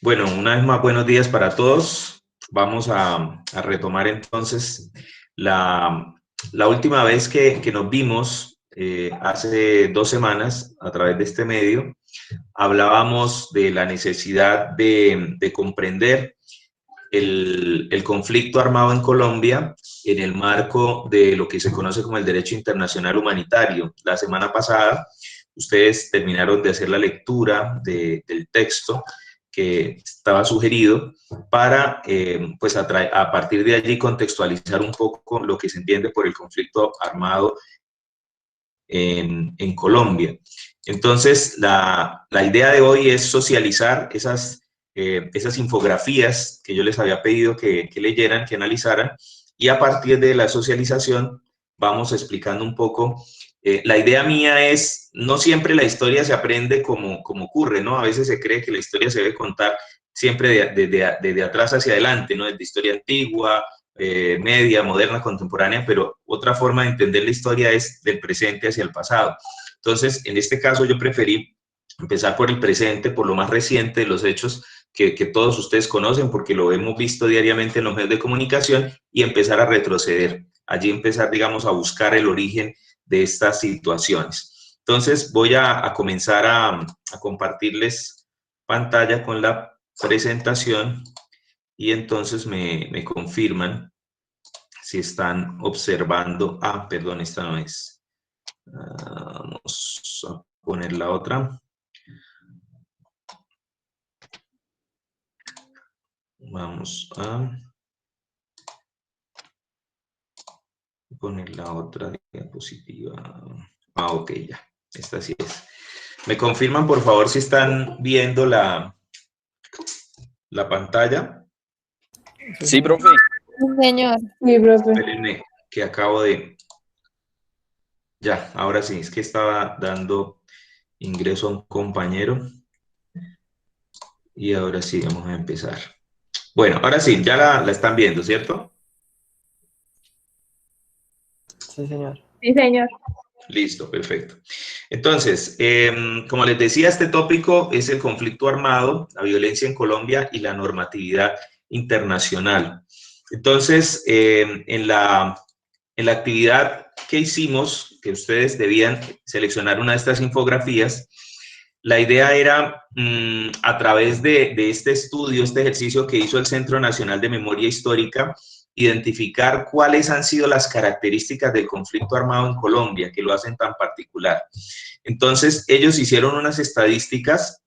Bueno, una vez más, buenos días para todos. Vamos a retomar entonces la última vez que nos vimos, hace 2 semanas, a través de este medio. Hablábamos de la necesidad de comprender el conflicto armado en Colombia en el marco de lo que se conoce como el derecho internacional humanitario. La semana pasada ustedes terminaron de hacer la lectura del texto que estaba sugerido para, pues a partir de allí, contextualizar un poco lo que se entiende por el conflicto armado en Colombia. Entonces, la idea de hoy es socializar esas infografías que yo les había pedido que leyeran, que analizaran, y a partir de la socialización vamos explicando un poco. La idea mía es, no siempre la historia se aprende como ocurre, ¿no? A veces se cree que la historia se debe contar siempre desde atrás hacia adelante, ¿no? Desde historia antigua, media, moderna, contemporánea, pero otra forma de entender la historia es del presente hacia el pasado. Entonces, en este caso yo preferí empezar por el presente, por lo más reciente de los hechos que todos ustedes conocen, porque lo hemos visto diariamente en los medios de comunicación, y empezar a retroceder. Allí empezar, digamos, a buscar el origen de estas situaciones. Entonces, voy a comenzar a compartirles pantalla con la presentación y entonces me confirman si están observando. Ah, perdón, esta no es. Vamos a poner la otra. Vamos a poner la otra diapositiva. Ah, ok, ya. Esta sí es. ¿Me confirman, por favor, si están viendo la pantalla? Sí, profe. Sí, señor. Sí, profe. Espérenme, que acabo de... Ya, ahora sí, es que estaba dando ingreso a un compañero. Y ahora sí, vamos a empezar. Bueno, ahora sí, ya la están viendo, ¿cierto? Sí, señor. Sí, señor. Listo, perfecto. Entonces, como les decía, este tópico es el conflicto armado, la violencia en Colombia y la normatividad internacional. Entonces, en la actividad que hicimos, que ustedes debían seleccionar una de estas infografías, la idea era, a través de este estudio, este ejercicio que hizo el Centro Nacional de Memoria Histórica, identificar cuáles han sido las características del conflicto armado en Colombia que lo hacen tan particular. Entonces, ellos hicieron unas estadísticas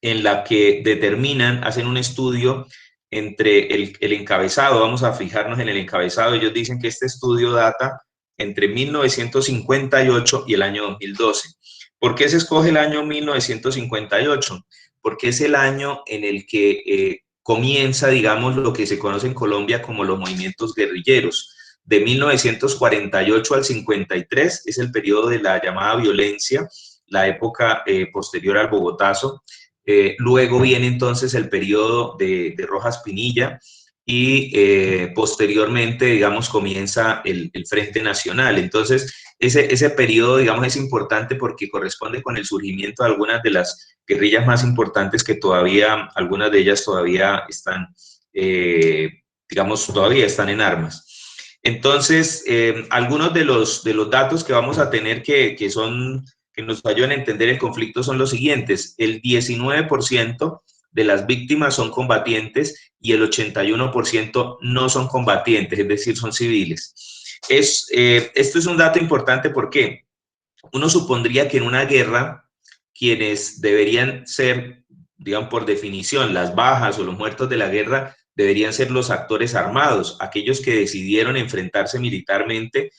en la que determinan, hacen un estudio entre el encabezado. Vamos a fijarnos en el encabezado. Ellos dicen que este estudio data entre 1958 y el año 2012. ¿Por qué se escoge el año 1958? Porque es el año en el que comienza, digamos, lo que se conoce en Colombia como los movimientos guerrilleros. De 1948 al 53 es el periodo de la llamada violencia, la época posterior al Bogotazo. Luego viene entonces el periodo de Rojas Pinilla y posteriormente, digamos, comienza el Frente Nacional. Entonces, ese periodo, digamos, es importante porque corresponde con el surgimiento de algunas de las guerrillas más importantes que todavía, algunas de ellas todavía están, digamos, todavía están en armas. Entonces, algunos de los datos que vamos a tener que nos ayudan a entender el conflicto son los siguientes. El 19% de las víctimas son combatientes y el 81% no son combatientes, es decir, son civiles. Esto es un dato importante porque uno supondría que en una guerra quienes deberían ser, digamos, por definición, las bajas o los muertos de la guerra deberían ser los actores armados, aquellos que decidieron enfrentarse militarmente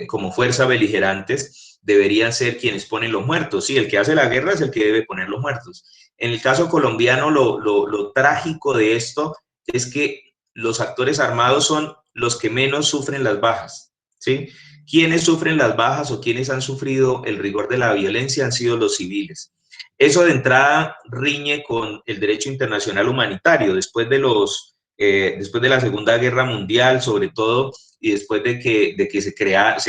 como fuerza beligerantes, deberían ser quienes ponen los muertos. Sí, el que hace la guerra es el que debe poner los muertos. En el caso colombiano, lo trágico de esto es que los actores armados son los que menos sufren las bajas, ¿sí? Quienes sufren las bajas o quienes han sufrido el rigor de la violencia han sido los civiles. Eso de entrada riñe con el derecho internacional humanitario. Después de la Segunda Guerra Mundial, sobre todo, y después de que se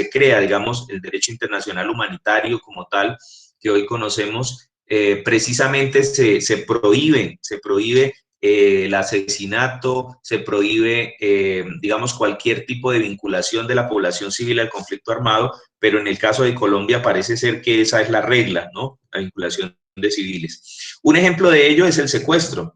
crea, digamos, el derecho internacional humanitario como tal, que hoy conocemos, precisamente se prohíbe el asesinato, se prohíbe, digamos, cualquier tipo de vinculación de la población civil al conflicto armado, pero en el caso de Colombia parece ser que esa es la regla, ¿no? La vinculación de civiles. Un ejemplo de ello es el secuestro.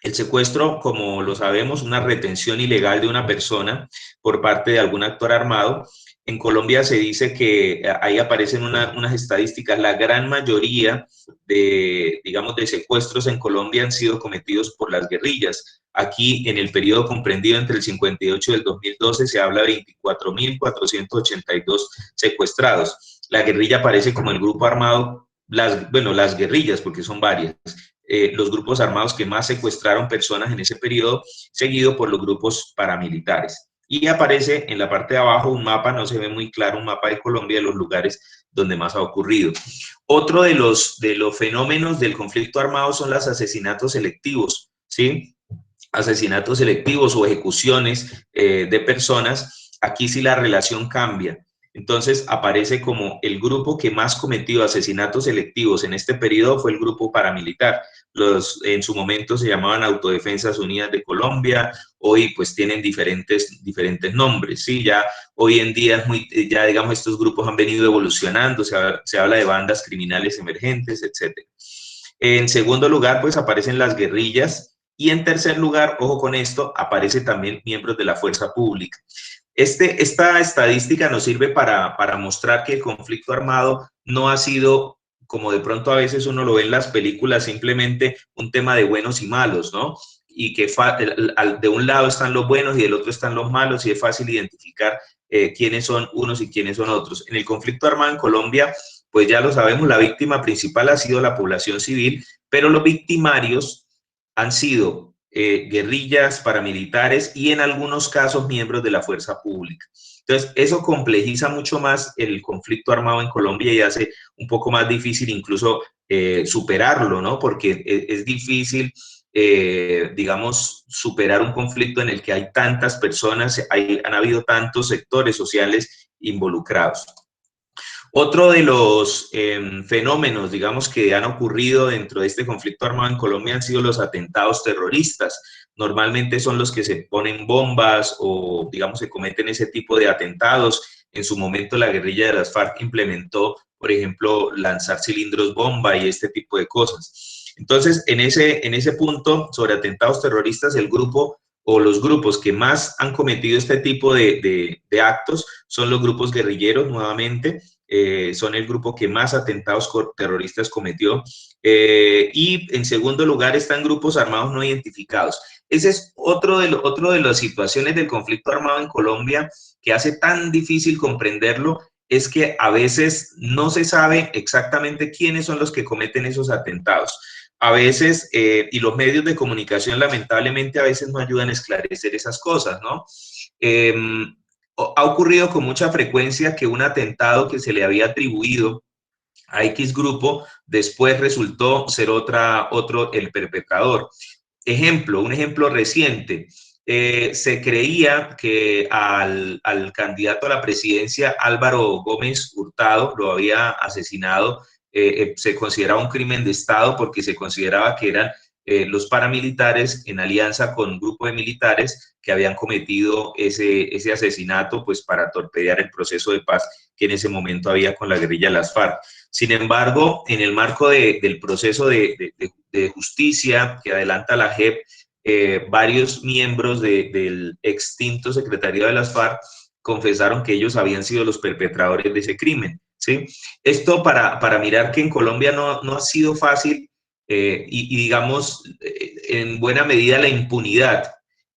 El secuestro, como lo sabemos, una retención ilegal de una persona por parte de algún actor armado. En Colombia se dice que ahí aparecen unas estadísticas, la gran mayoría de, digamos, de secuestros en Colombia han sido cometidos por las guerrillas. Aquí, en el periodo comprendido entre el 58 y el 2012, se habla de 24.482 secuestrados. La guerrilla aparece como el grupo armado, las guerrillas, porque son varias, los grupos armados que más secuestraron personas en ese periodo, seguido por los grupos paramilitares. Y aparece en la parte de abajo un mapa, no se ve muy claro, un mapa de Colombia de los lugares donde más ha ocurrido. Otro de los fenómenos del conflicto armado son los asesinatos selectivos, ¿sí? Asesinatos selectivos o ejecuciones de personas. Aquí sí la relación cambia. Entonces aparece como el grupo que más cometió asesinatos selectivos en este periodo fue el grupo paramilitar. En su momento se llamaban Autodefensas Unidas de Colombia, hoy pues tienen diferentes nombres, ¿sí? Ya hoy en día ya digamos estos grupos han venido evolucionando, se habla de bandas criminales emergentes, etc. En segundo lugar pues aparecen las guerrillas y en tercer lugar, ojo con esto, aparece también miembros de la fuerza pública. Esta estadística nos sirve para mostrar que el conflicto armado no ha sido, como de pronto a veces uno lo ve en las películas, simplemente un tema de buenos y malos, ¿no? Y que de un lado están los buenos y del otro están los malos y es fácil identificar quiénes son unos y quiénes son otros. En el conflicto armado en Colombia, pues ya lo sabemos, la víctima principal ha sido la población civil, pero los victimarios han sido guerrillas, paramilitares y en algunos casos miembros de la fuerza pública. Entonces, eso complejiza mucho más el conflicto armado en Colombia y hace un poco más difícil incluso superarlo, ¿no? Porque es difícil, digamos, superar un conflicto en el que hay tantas personas, han habido tantos sectores sociales involucrados. Otro de los fenómenos, digamos, que han ocurrido dentro de este conflicto armado en Colombia han sido los atentados terroristas. Normalmente son los que se ponen bombas o, digamos, se cometen ese tipo de atentados. En su momento la guerrilla de las FARC implementó, por ejemplo, lanzar cilindros bomba y este tipo de cosas. Entonces, en ese punto sobre atentados terroristas, el grupo o los grupos que más han cometido este tipo de actos son los grupos guerrilleros, nuevamente, son el grupo que más atentados terroristas cometió. Y en segundo lugar están grupos armados no identificados. Ese es otro de las situaciones del conflicto armado en Colombia que hace tan difícil comprenderlo, es que a veces no se sabe exactamente quiénes son los que cometen esos atentados. A veces, y los medios de comunicación lamentablemente a veces no ayudan a esclarecer esas cosas, ¿no? Ha ocurrido con mucha frecuencia que un atentado que se le había atribuido a X grupo, después resultó ser otro el perpetrador. Un ejemplo reciente, se creía que al candidato a la presidencia Álvaro Gómez Hurtado lo había asesinado, se consideraba un crimen de Estado porque se consideraba que eran los paramilitares en alianza con un grupo de militares que habían cometido ese asesinato pues para torpedear el proceso de paz que en ese momento había con la guerrilla de las FARC. Sin embargo, en el marco del proceso de justicia que adelanta la JEP, varios miembros del extinto secretariado de las FARC confesaron que ellos habían sido los perpetradores de ese crimen, ¿sí? Esto para mirar que en Colombia no ha sido fácil y digamos, en buena medida la impunidad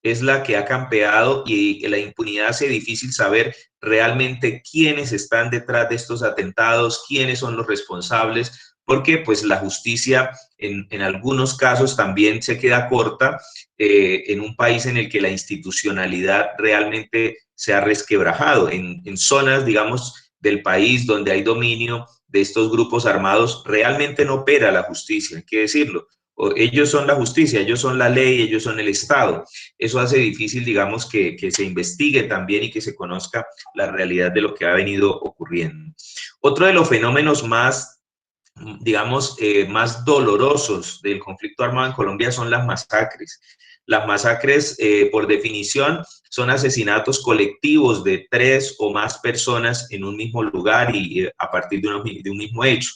es la que ha campeado y la impunidad hace difícil saber realmente quiénes están detrás de estos atentados, quiénes son los responsables, porque pues la justicia en algunos casos también se queda corta en un país en el que la institucionalidad realmente se ha resquebrajado, en zonas, digamos, del país donde hay dominio de estos grupos armados, realmente no opera la justicia, hay que decirlo. Ellos son la justicia, ellos son la ley, ellos son el Estado. Eso hace difícil, digamos, que se investigue también y que se conozca la realidad de lo que ha venido ocurriendo. Otro de los fenómenos más digamos, más dolorosos del conflicto armado en Colombia son las masacres. Las masacres, por definición, son asesinatos colectivos de 3 o más personas en un mismo lugar y a partir de un mismo hecho.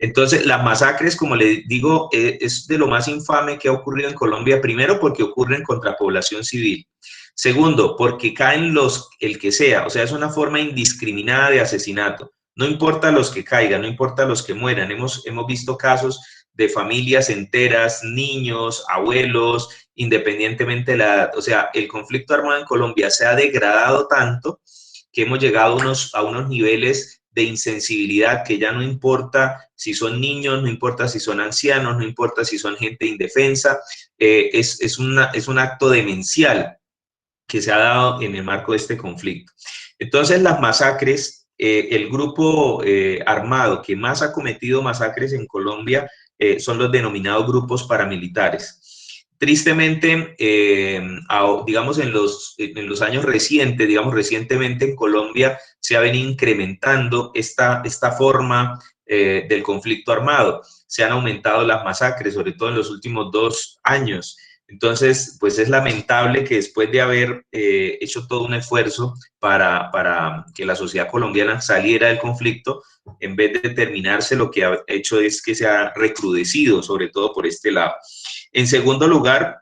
Entonces, las masacres, como les digo, es de lo más infame que ha ocurrido en Colombia, primero porque ocurren contra población civil. Segundo, porque caen el que sea, o sea, es una forma indiscriminada de asesinato. No importa los que caigan, no importa los que mueran. Hemos visto casos de familias enteras, niños, abuelos, independientemente de la edad. O sea, el conflicto armado en Colombia se ha degradado tanto que hemos llegado a unos niveles de insensibilidad que ya no importa si son niños, no importa si son ancianos, no importa si son gente indefensa, es un acto demencial que se ha dado en el marco de este conflicto. Entonces, las masacres, el grupo armado que más ha cometido masacres en Colombia son los denominados grupos paramilitares. Tristemente, digamos, en los años recientes, digamos, recientemente en Colombia se ha venido incrementando esta forma del conflicto armado. Se han aumentado las masacres, sobre todo en los últimos 2 años. Entonces, pues es lamentable que después de haber hecho todo un esfuerzo para que la sociedad colombiana saliera del conflicto, en vez de terminarse, lo que ha hecho es que se ha recrudecido, sobre todo por este lado. En segundo lugar,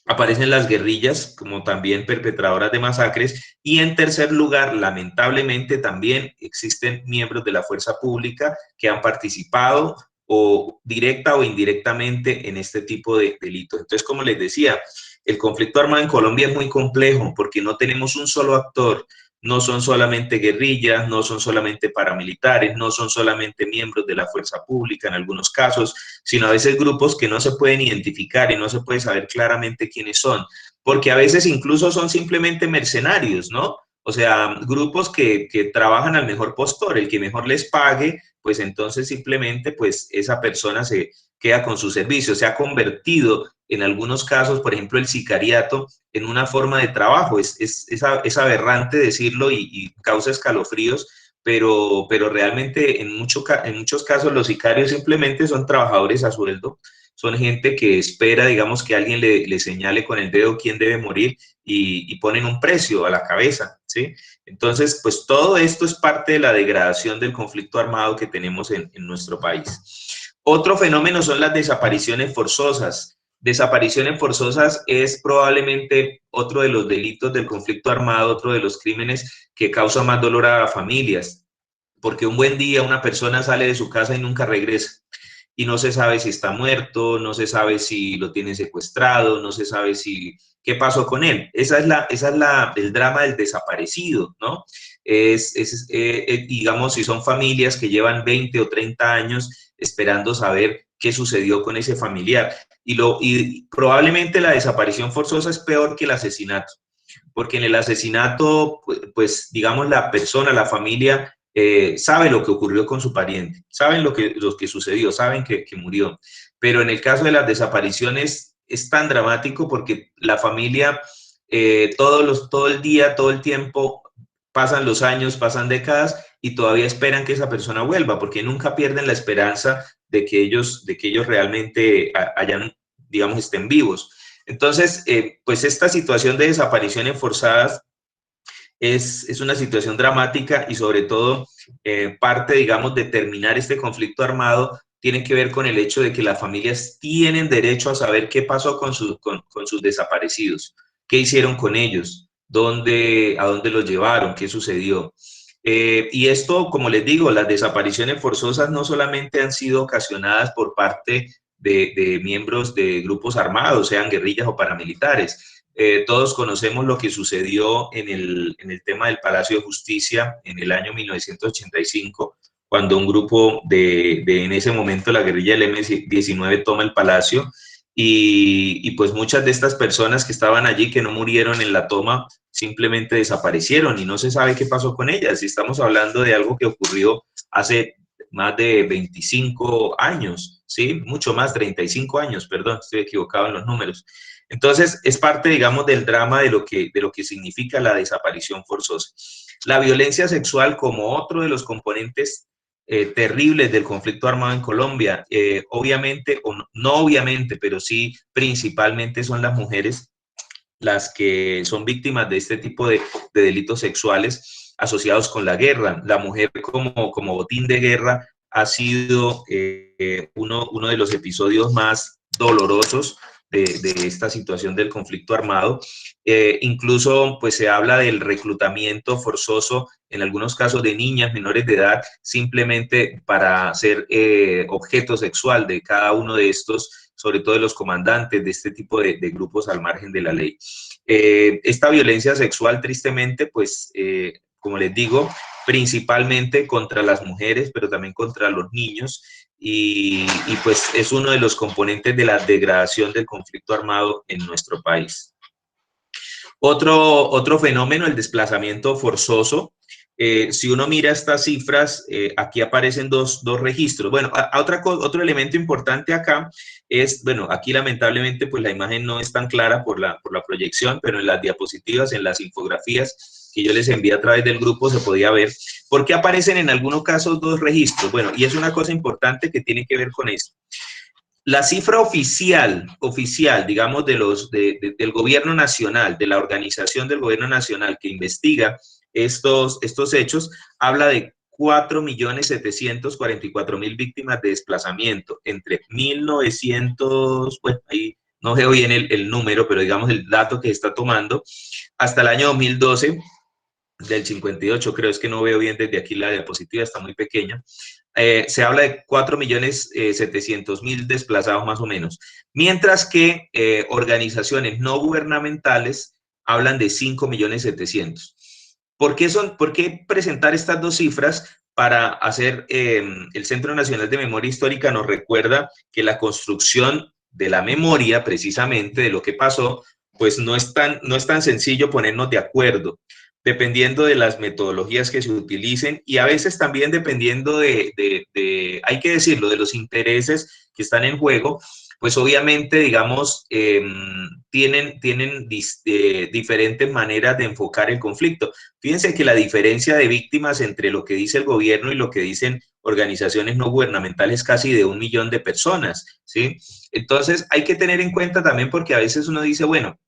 aparecen las guerrillas como también perpetradoras de masacres. Y en tercer lugar, lamentablemente también existen miembros de la fuerza pública que han participado o directa o indirectamente en este tipo de delitos. Entonces, como les decía, el conflicto armado en Colombia es muy complejo porque no tenemos un solo actor. No son solamente guerrillas, no son solamente paramilitares, no son solamente miembros de la fuerza pública en algunos casos, sino a veces grupos que no se pueden identificar y no se puede saber claramente quiénes son, porque a veces incluso son simplemente mercenarios, ¿no? O sea, grupos que trabajan al mejor postor, el que mejor les pague, pues entonces simplemente pues esa persona se queda con su servicio. Se ha convertido en algunos casos, por ejemplo, el sicariato, en una forma de trabajo. Es aberrante decirlo y causa escalofríos, pero realmente en muchos casos los sicarios simplemente son trabajadores a sueldo, son gente que espera, digamos, que alguien le señale con el dedo quién debe morir y ponen un precio a la cabeza, ¿sí? Entonces, pues todo esto es parte de la degradación del conflicto armado que tenemos en nuestro país. Otro fenómeno son las desapariciones forzosas. Desapariciones forzosas es probablemente otro de los delitos del conflicto armado, otro de los crímenes que causa más dolor a las familias, porque un buen día una persona sale de su casa y nunca regresa. Y no se sabe si está muerto, no se sabe si lo tienen secuestrado, no se sabe qué pasó con él. Esa es el drama del desaparecido, ¿no? Digamos, si son familias que llevan 20 o 30 años esperando saber qué sucedió con ese familiar. Y probablemente la desaparición forzosa es peor que el asesinato, porque en el asesinato, pues digamos, la persona, la familia, sabe lo que ocurrió con su pariente, saben lo que sucedió, saben que murió. Pero en el caso de las desapariciones es tan dramático porque la familia todo el día, todo el tiempo, pasan los años, pasan décadas y todavía esperan que esa persona vuelva, porque nunca pierden la esperanza de que ellos realmente digamos, estén vivos. Entonces, pues esta situación de desapariciones forzadas es una situación dramática y sobre todo parte, digamos, de terminar este conflicto armado tiene que ver con el hecho de que las familias tienen derecho a saber qué pasó con sus desaparecidos, qué hicieron con ellos, a dónde los llevaron, qué sucedió. Y esto, como les digo, las desapariciones forzosas no solamente han sido ocasionadas por parte de miembros de grupos armados, sean guerrillas o paramilitares. Todos conocemos lo que sucedió en el tema del Palacio de Justicia en el año 1985, cuando un grupo en ese momento la guerrilla del M-19 toma el palacio y pues muchas de estas personas que estaban allí, que no murieron en la toma, simplemente desaparecieron y no se sabe qué pasó con ellas. Y estamos hablando de algo que ocurrió hace más de 25 años, ¿sí? Mucho más, 35 años, perdón, estoy equivocado en los números. Entonces, es parte, digamos, del drama de lo que significa la desaparición forzosa. La violencia sexual como otro de los componentes terribles del conflicto armado en Colombia. Obviamente, o no obviamente, pero sí principalmente son las mujeres las que son víctimas de este tipo de delitos sexuales asociados con la guerra. La mujer como botín de guerra ha sido uno de los episodios más dolorosos de esta situación del conflicto armado. Incluso pues se habla del reclutamiento forzoso, en algunos casos de niñas menores de edad, simplemente para ser objeto sexual de cada uno de estos, sobre todo de los comandantes de este tipo de grupos al margen de la ley. Esta violencia sexual, tristemente, pues, como les digo, principalmente contra las mujeres, pero también contra los niños, y pues es uno de los componentes de la degradación del conflicto armado en nuestro país. Otro fenómeno, el desplazamiento forzoso. Si uno mira estas cifras, aquí aparecen dos registros. Bueno, otro elemento importante acá es, bueno, aquí lamentablemente pues la imagen no es tan clara por la proyección, pero en las diapositivas, en las infografías que yo les envié a través del grupo se podía ver. ¿Por qué aparecen en algunos casos dos registros? Bueno, y es una cosa importante que tiene que ver con esto. La cifra oficial, digamos, del gobierno nacional, de la organización del gobierno nacional que investiga estos hechos, habla de 4.744.000 víctimas de desplazamiento entre 1900, bueno, ahí no veo bien el número, pero digamos el dato que está tomando, hasta el año 2012, del 58, creo, es que no veo bien desde aquí la diapositiva, está muy pequeña. Se habla de 4.700.000 desplazados más o menos, mientras que organizaciones no gubernamentales hablan de 5.700.000. ¿Por qué presentar estas dos cifras? Para hacer, el Centro Nacional de Memoria Histórica nos recuerda que la construcción de la memoria, precisamente, de lo que pasó, pues no es tan sencillo ponernos de acuerdo, dependiendo de las metodologías que se utilicen y a veces también dependiendo hay que decirlo, de los intereses que están en juego, pues obviamente, digamos, tienen diferentes maneras de enfocar el conflicto. Fíjense que la diferencia de víctimas entre lo que dice el gobierno y lo que dicen organizaciones no gubernamentales es casi de 1 millón de personas, ¿sí? Entonces, hay que tener en cuenta también porque a veces uno dice, bueno,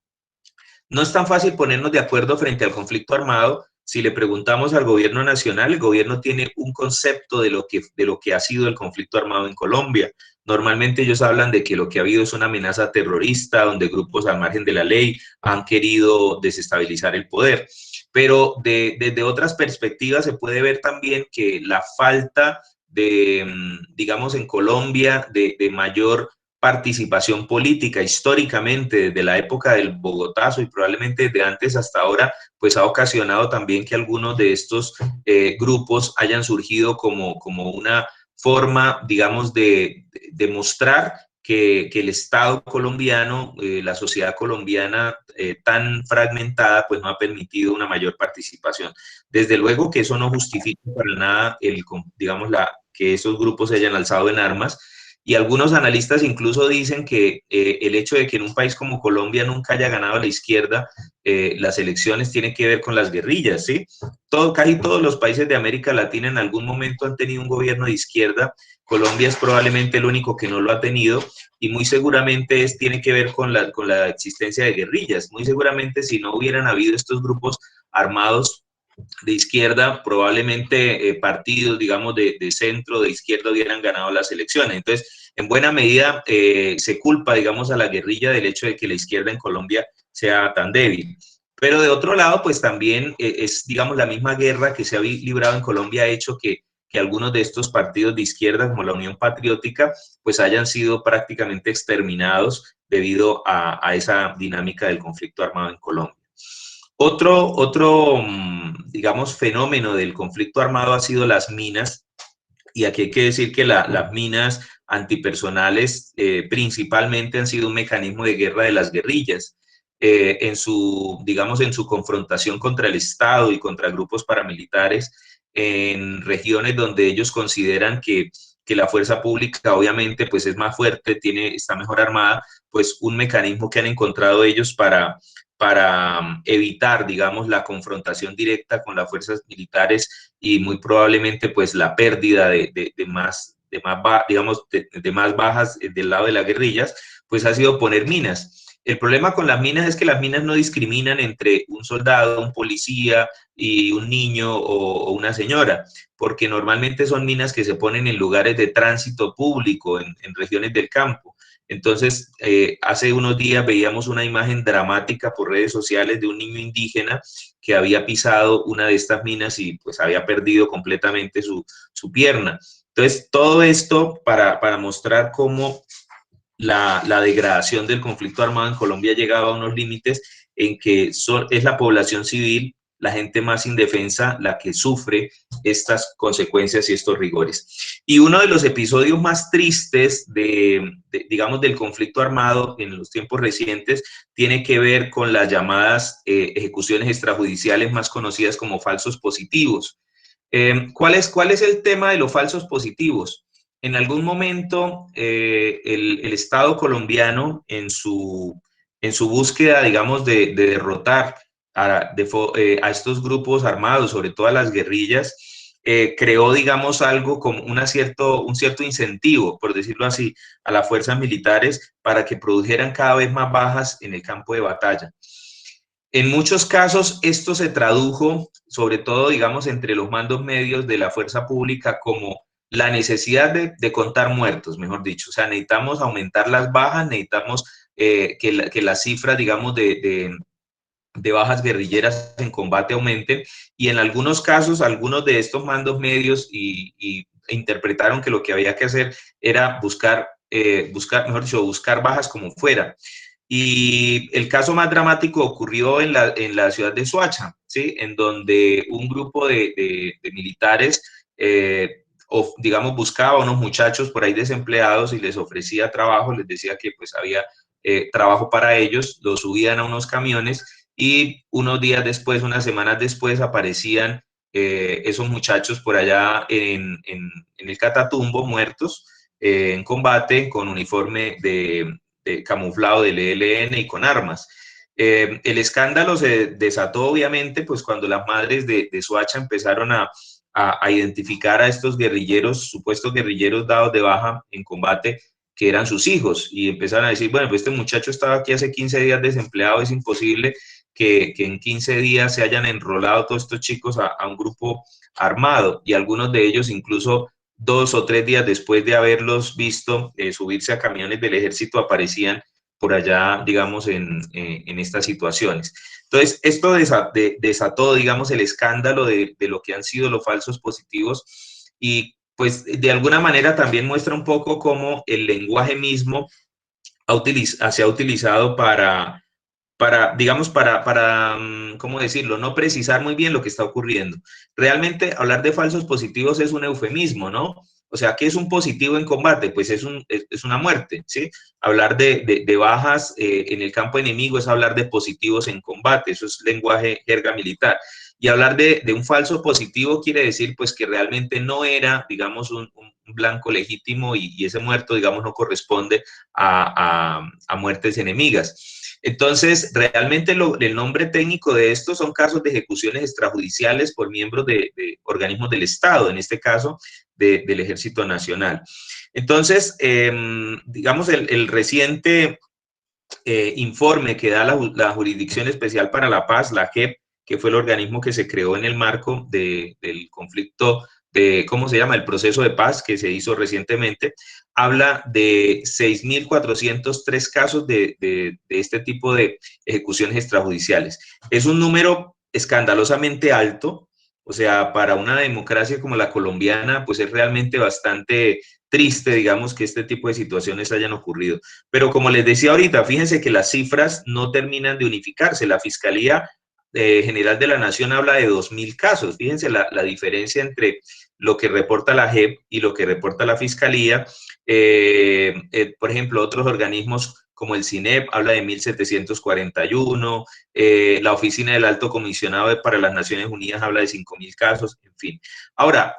no es tan fácil ponernos de acuerdo frente al conflicto armado. Si le preguntamos al gobierno nacional, el gobierno tiene un concepto de lo que ha sido el conflicto armado en Colombia. Normalmente ellos hablan de que lo que ha habido es una amenaza terrorista, donde grupos al margen de la ley han querido desestabilizar el poder. Pero desde otras perspectivas se puede ver también que la falta digamos, en Colombia, de mayor participación política históricamente desde la época del Bogotazo y probablemente desde antes hasta ahora, pues ha ocasionado también que algunos de estos grupos hayan surgido como una forma, digamos, de mostrar que el Estado colombiano, la sociedad colombiana tan fragmentada, pues no ha permitido una mayor participación. Desde luego que eso no justifica para nada, digamos, que esos grupos se hayan alzado en armas. Y algunos analistas incluso dicen que el hecho de que en un país como Colombia nunca haya ganado la izquierda las elecciones tiene que ver con las guerrillas, ¿sí? Casi todos los países de América Latina en algún momento han tenido un gobierno de izquierda. Colombia es probablemente el único que no lo ha tenido y muy seguramente tiene que ver con la existencia de guerrillas. Muy seguramente si no hubieran habido estos grupos armados de izquierda, probablemente partidos, digamos, de centro, de izquierda hubieran ganado las elecciones. Entonces, en buena medida se culpa, digamos, a la guerrilla del hecho de que la izquierda en Colombia sea tan débil. Pero de otro lado, pues también es, digamos, la misma guerra que se ha librado en Colombia ha hecho que algunos de estos partidos de izquierda, como la Unión Patriótica, pues hayan sido prácticamente exterminados debido a esa dinámica del conflicto armado en Colombia. Otro, digamos, fenómeno del conflicto armado ha sido las minas, y aquí hay que decir que las minas antipersonales principalmente han sido un mecanismo de guerra de las guerrillas. Digamos, en su confrontación contra el Estado y contra grupos paramilitares en regiones donde ellos consideran que la fuerza pública obviamente pues es más fuerte, está mejor armada, pues un mecanismo que han encontrado ellos para evitar, digamos, la confrontación directa con las fuerzas militares y muy probablemente pues la pérdida de más bajas del lado de las guerrillas, pues ha sido poner minas. El problema con las minas es que las minas no discriminan entre un soldado, un policía y un niño o una señora, porque normalmente son minas que se ponen en lugares de tránsito público, en regiones del campo. Entonces, hace unos días veíamos una imagen dramática por redes sociales de un niño indígena que había pisado una de estas minas y pues había perdido completamente su pierna. Entonces, todo esto para mostrar cómo la degradación del conflicto armado en Colombia ha llegado a unos límites en que es la población civil, la gente más indefensa, la que sufre estas consecuencias y estos rigores. Y uno de los episodios más tristes digamos, del conflicto armado en los tiempos recientes tiene que ver con las llamadas ejecuciones extrajudiciales más conocidas como falsos positivos. ¿Cuál es el tema de los falsos positivos? En algún momento el Estado colombiano en su búsqueda, digamos, de derrotar a estos grupos armados, sobre todo a las guerrillas, creó, digamos, algo como un cierto incentivo, por decirlo así, a las fuerzas militares para que produjeran cada vez más bajas en el campo de batalla. En muchos casos esto se tradujo, sobre todo, digamos, entre los mandos medios de la fuerza pública como la necesidad de contar muertos, mejor dicho. O sea, necesitamos aumentar las bajas, necesitamos que las cifras, digamos, de bajas guerrilleras en combate aumenten, y en algunos casos, algunos de estos mandos medios interpretaron que lo que había que hacer era buscar bajas como fuera. Y el caso más dramático ocurrió en la ciudad de Soacha, ¿sí? En donde un grupo de militares, digamos, buscaba a unos muchachos por ahí desempleados y les ofrecía trabajo, les decía que pues había trabajo para ellos, los subían a unos camiones y unos días después, unas semanas después, aparecían esos muchachos por allá en el Catatumbo, muertos en combate, con uniforme de camuflado del ELN y con armas. El escándalo se desató, obviamente, pues cuando las madres de Soacha empezaron a identificar a estos guerrilleros, supuestos guerrilleros dados de baja en combate, que eran sus hijos, y empezaron a decir, bueno, pues este muchacho estaba aquí hace 15 días desempleado, es imposible que en 15 días se hayan enrolado todos estos chicos a un grupo armado, y algunos de ellos incluso 2 o 3 días después de haberlos visto subirse a camiones del ejército aparecían por allá, digamos, en estas situaciones. Entonces, esto desató, digamos, el escándalo de lo que han sido los falsos positivos, y pues de alguna manera también muestra un poco cómo el lenguaje mismo se ha utilizado digamos, ¿cómo decirlo? No precisar muy bien lo que está ocurriendo. Realmente hablar de falsos positivos es un eufemismo, ¿no? O sea, ¿qué es un positivo en combate? Pues es una muerte, ¿sí? Hablar de bajas en el campo enemigo es hablar de positivos en combate, eso es lenguaje jerga militar. Y hablar de un falso positivo quiere decir, pues, que realmente no era, digamos, un blanco legítimo y ese muerto, digamos, no corresponde a muertes enemigas. Entonces, realmente el nombre técnico de esto son casos de ejecuciones extrajudiciales por miembros de organismos del Estado, en este caso del Ejército Nacional. Entonces, digamos, el reciente informe que da la Jurisdicción Especial para la Paz, la JEP, que fue el organismo que se creó en el marco del conflicto ¿cómo se llama? El proceso de paz que se hizo recientemente, habla de 6.403 casos de este tipo de ejecuciones extrajudiciales. Es un número escandalosamente alto, o sea, para una democracia como la colombiana, pues es realmente bastante triste, digamos, que este tipo de situaciones hayan ocurrido. Pero como les decía ahorita, fíjense que las cifras no terminan de unificarse. La Fiscalía General de la Nación habla de 2.000 casos. Fíjense la diferencia entre lo que reporta la JEP y lo que reporta la Fiscalía. Por ejemplo, otros organismos como el CINEP habla de 1.741, la Oficina del Alto Comisionado para las Naciones Unidas habla de 5.000 casos, en fin. Ahora,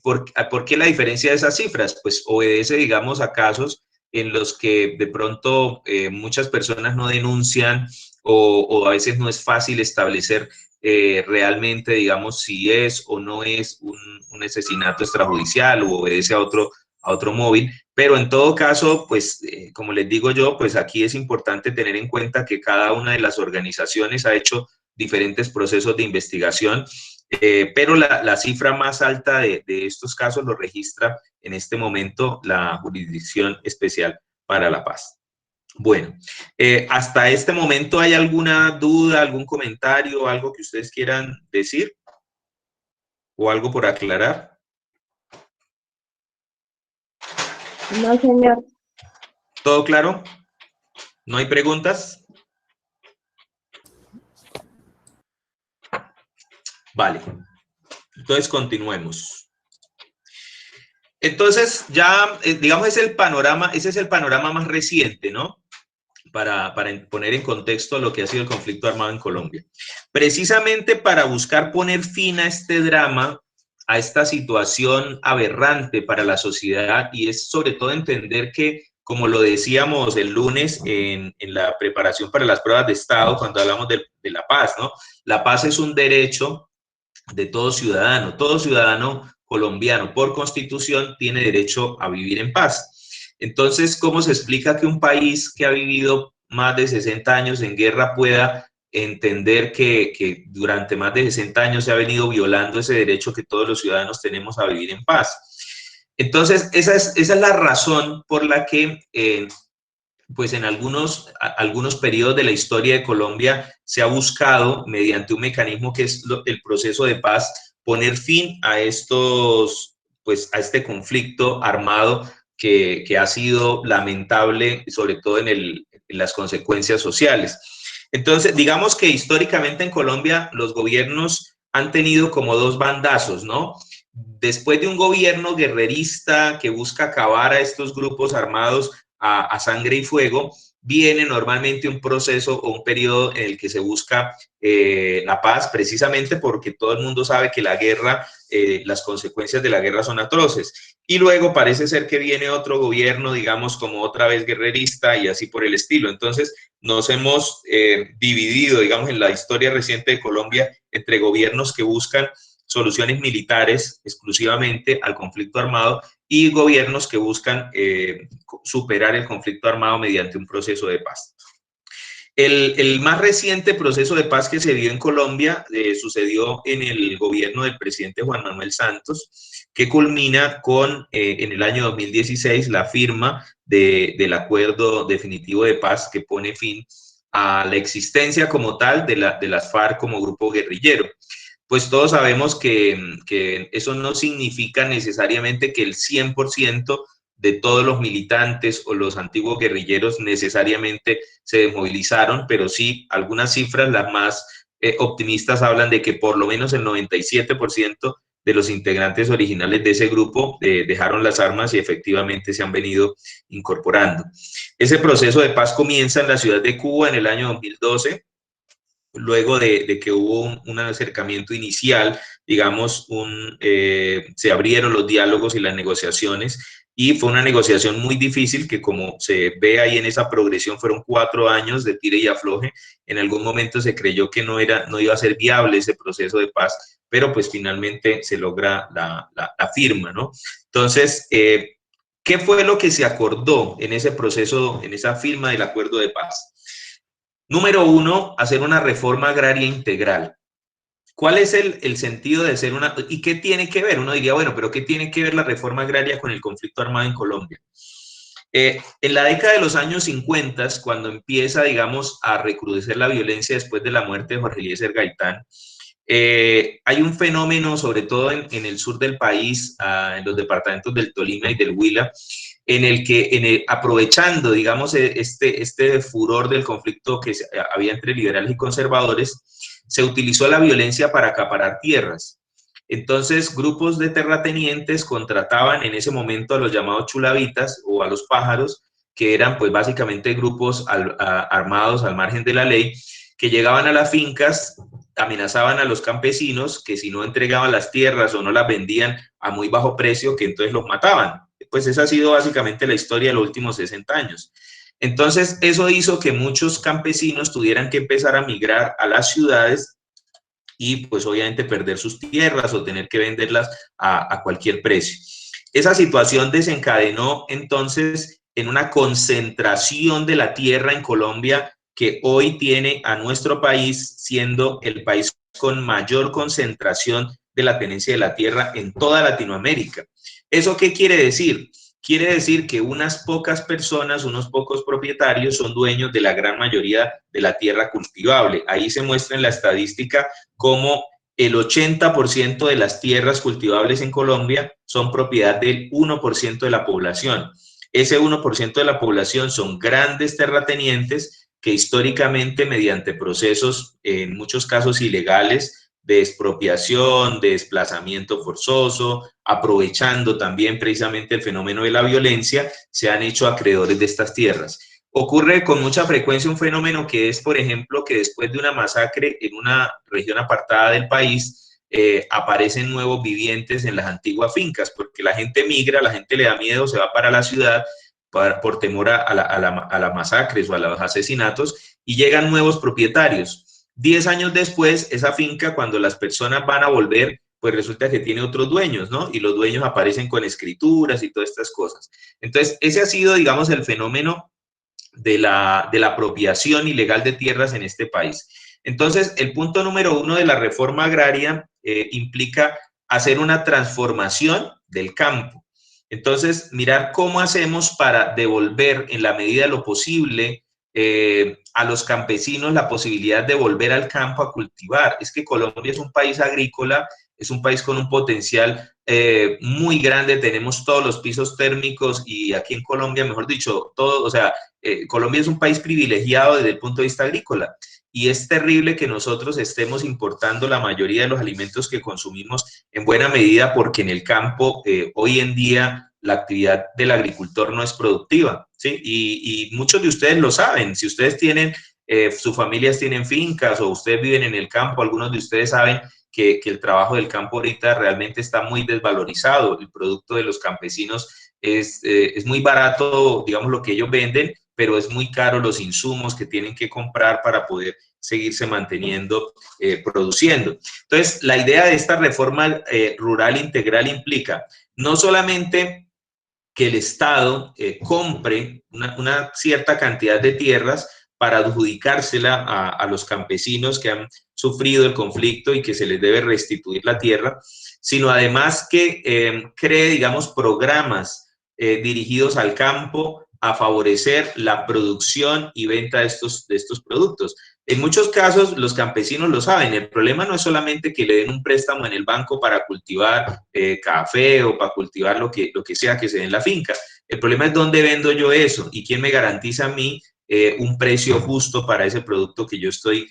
¿por qué la diferencia de esas cifras? Pues obedece, digamos, a casos en los que de pronto muchas personas no denuncian o a veces no es fácil establecer realmente, digamos, si es o no es un asesinato extrajudicial o obedece a otro móvil, pero en todo caso, pues, como les digo yo, pues aquí es importante tener en cuenta que cada una de las organizaciones ha hecho diferentes procesos de investigación, pero la cifra más alta de estos casos lo registra en este momento la Jurisdicción Especial para la Paz. Bueno, hasta este momento, ¿hay alguna duda, algún comentario, algo que ustedes quieran decir? ¿O algo por aclarar? No, señor. ¿Todo claro? ¿No hay preguntas? Vale. Entonces, continuemos. Entonces, ya, digamos, ese es el panorama más reciente, ¿no? Para poner en contexto lo que ha sido el conflicto armado en Colombia. Precisamente para buscar poner fin a este drama, a esta situación aberrante para la sociedad, y es sobre todo entender que, como lo decíamos el lunes en la preparación para las pruebas de Estado, cuando hablamos de la paz, ¿no? La paz es un derecho de todo ciudadano colombiano por constitución tiene derecho a vivir en paz. Entonces, ¿cómo se explica que un país que ha vivido más de 60 años en guerra pueda entender que durante más de 60 años se ha venido violando ese derecho que todos los ciudadanos tenemos a vivir en paz? Entonces, esa es la razón por la que pues en algunos periodos de la historia de Colombia se ha buscado, mediante un mecanismo que es el proceso de paz, poner fin a pues a este conflicto armado que ha sido lamentable, sobre todo en las consecuencias sociales. Entonces, digamos que históricamente en Colombia los gobiernos han tenido como dos bandazos, ¿no? Después de un gobierno guerrerista que busca acabar a estos grupos armados a sangre y fuego, viene normalmente un proceso o un periodo en el que se busca la paz, precisamente porque todo el mundo sabe que la guerra, las consecuencias de la guerra son atroces. Y luego parece ser que viene otro gobierno, digamos, como otra vez guerrerista y así por el estilo. Entonces, nos hemos dividido, digamos, en la historia reciente de Colombia entre gobiernos que buscan soluciones militares exclusivamente al conflicto armado y gobiernos que buscan superar el conflicto armado mediante un proceso de paz. El más reciente proceso de paz que se dio en Colombia sucedió en el gobierno del presidente Juan Manuel Santos, que culmina con, en el año 2016, la firma del acuerdo definitivo de paz que pone fin a la existencia como tal de las FARC como grupo guerrillero. Pues todos sabemos que eso no significa necesariamente que el 100% de todos los militantes o los antiguos guerrilleros necesariamente se desmovilizaron, pero sí algunas cifras, las más optimistas, hablan de que por lo menos el 97% de los integrantes originales de ese grupo dejaron las armas y efectivamente se han venido incorporando. Ese proceso de paz comienza en la ciudad de Cuba en el año 2012, luego de que hubo un acercamiento inicial, digamos, se abrieron los diálogos y las negociaciones, y fue una negociación muy difícil que, como se ve ahí en esa progresión, fueron 4 años de tire y afloje. En algún momento se creyó que no iba a ser viable ese proceso de paz, pero pues finalmente se logra la firma, ¿no? Entonces, ¿qué fue lo que se acordó en ese proceso, en esa firma del acuerdo de paz? Número 1, hacer una reforma agraria integral. ¿Cuál es el sentido de hacer una... ¿Y qué tiene que ver? Uno diría, bueno, pero ¿qué tiene que ver la reforma agraria con el conflicto armado en Colombia? En la década de los años 50, cuando empieza, digamos, a recrudecer la violencia después de la muerte de Jorge Eliezer Gaitán, hay un fenómeno, sobre todo en el sur del país, en los departamentos del Tolima y del Huila, en el que, aprovechando, digamos, este furor del conflicto que había entre liberales y conservadores, se utilizó la violencia para acaparar tierras. Entonces, grupos de terratenientes contrataban en ese momento a los llamados chulavitas o a los pájaros, que eran pues básicamente grupos armados al margen de la ley, que llegaban a las fincas, amenazaban a los campesinos que si no entregaban las tierras o no las vendían a muy bajo precio, que entonces los mataban. Pues esa ha sido básicamente la historia de los últimos 60 años. Entonces, eso hizo que muchos campesinos tuvieran que empezar a migrar a las ciudades y pues obviamente perder sus tierras o tener que venderlas a cualquier precio. Esa situación desencadenó entonces en una concentración de la tierra en Colombia que hoy tiene a nuestro país siendo el país con mayor concentración de la tenencia de la tierra en toda Latinoamérica. ¿Eso qué quiere decir? Quiere decir que unas pocas personas, unos pocos propietarios son dueños de la gran mayoría de la tierra cultivable. Ahí se muestra en la estadística cómo el 80% de las tierras cultivables en Colombia son propiedad del 1% de la población. Ese 1% de la población son grandes terratenientes que históricamente, mediante procesos, en muchos casos ilegales, de expropiación, de desplazamiento forzoso, aprovechando también precisamente el fenómeno de la violencia, se han hecho acreedores de estas tierras. Ocurre con mucha frecuencia un fenómeno que es, por ejemplo, que después de una masacre en una región apartada del país, aparecen nuevos vivientes en las antiguas fincas, porque la gente migra, la gente le da miedo, se va para la ciudad por temor a las masacres o a los asesinatos, y llegan nuevos propietarios. 10 años después, esa finca, cuando las personas van a volver, pues resulta que tiene otros dueños, ¿no? Y los dueños aparecen con escrituras y todas estas cosas. Entonces, ese ha sido, digamos, el fenómeno de la apropiación ilegal de tierras en este país. Entonces, el punto número 1 de la reforma agraria implica hacer una transformación del campo. Entonces, mirar cómo hacemos para devolver en la medida de lo posible a los campesinos la posibilidad de volver al campo a cultivar. Es que Colombia es un país agrícola, es un país con un potencial muy grande, tenemos todos los pisos térmicos y aquí en Colombia, mejor dicho, todo, o sea, Colombia es un país privilegiado desde el punto de vista agrícola y es terrible que nosotros estemos importando la mayoría de los alimentos que consumimos en buena medida porque en el campo hoy en día la actividad del agricultor no es productiva, ¿sí? Y muchos de ustedes lo saben, si ustedes tienen, sus familias tienen fincas o ustedes viven en el campo, algunos de ustedes saben que el trabajo del campo ahorita realmente está muy desvalorizado, el producto de los campesinos es muy barato, digamos, lo que ellos venden, pero es muy caro los insumos que tienen que comprar para poder seguirse manteniendo, produciendo. Entonces, la idea de esta reforma rural integral implica no solamente que el Estado compre una cierta cantidad de tierras para adjudicársela a los campesinos que han sufrido el conflicto y que se les debe restituir la tierra, sino además que cree, digamos, programas dirigidos al campo a favorecer la producción y venta de estos productos. En muchos casos, los campesinos lo saben, el problema no es solamente que le den un préstamo en el banco para cultivar café o para cultivar lo que sea que se dé en la finca. El problema es dónde vendo yo eso y quién me garantiza a mí un precio justo para ese producto que yo estoy,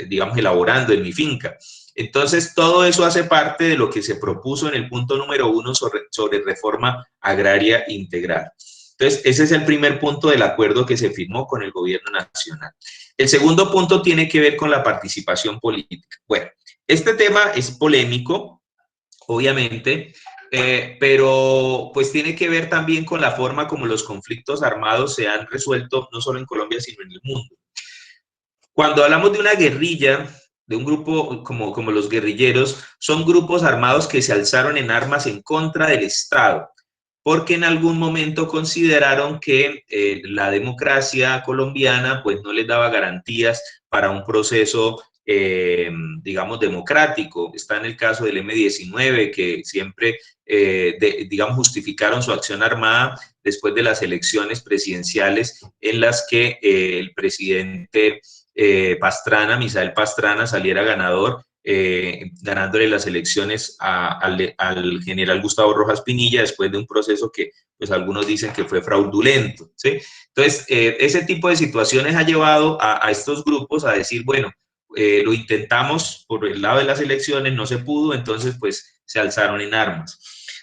digamos, elaborando en mi finca. Entonces, todo eso hace parte de lo que se propuso en el punto número 1 sobre reforma agraria integral. Entonces, ese es el primer punto del acuerdo que se firmó con el gobierno nacional. El segundo punto tiene que ver con la participación política. Bueno, este tema es polémico, obviamente, pero pues tiene que ver también con la forma como los conflictos armados se han resuelto, no solo en Colombia, sino en el mundo. Cuando hablamos de una guerrilla, de un grupo como los guerrilleros, son grupos armados que se alzaron en armas en contra del Estado, porque en algún momento consideraron que la democracia colombiana pues no les daba garantías para un proceso, digamos, democrático. Está en el caso del M-19, que siempre, digamos, justificaron su acción armada después de las elecciones presidenciales en las que el presidente Pastrana, Misael Pastrana, saliera ganador, ganándole las elecciones al general Gustavo Rojas Pinilla después de un proceso que pues algunos dicen que fue fraudulento, ¿sí? Entonces, ese tipo de situaciones ha llevado a estos grupos a decir, bueno, lo intentamos por el lado de las elecciones, no se pudo, entonces pues se alzaron en armas.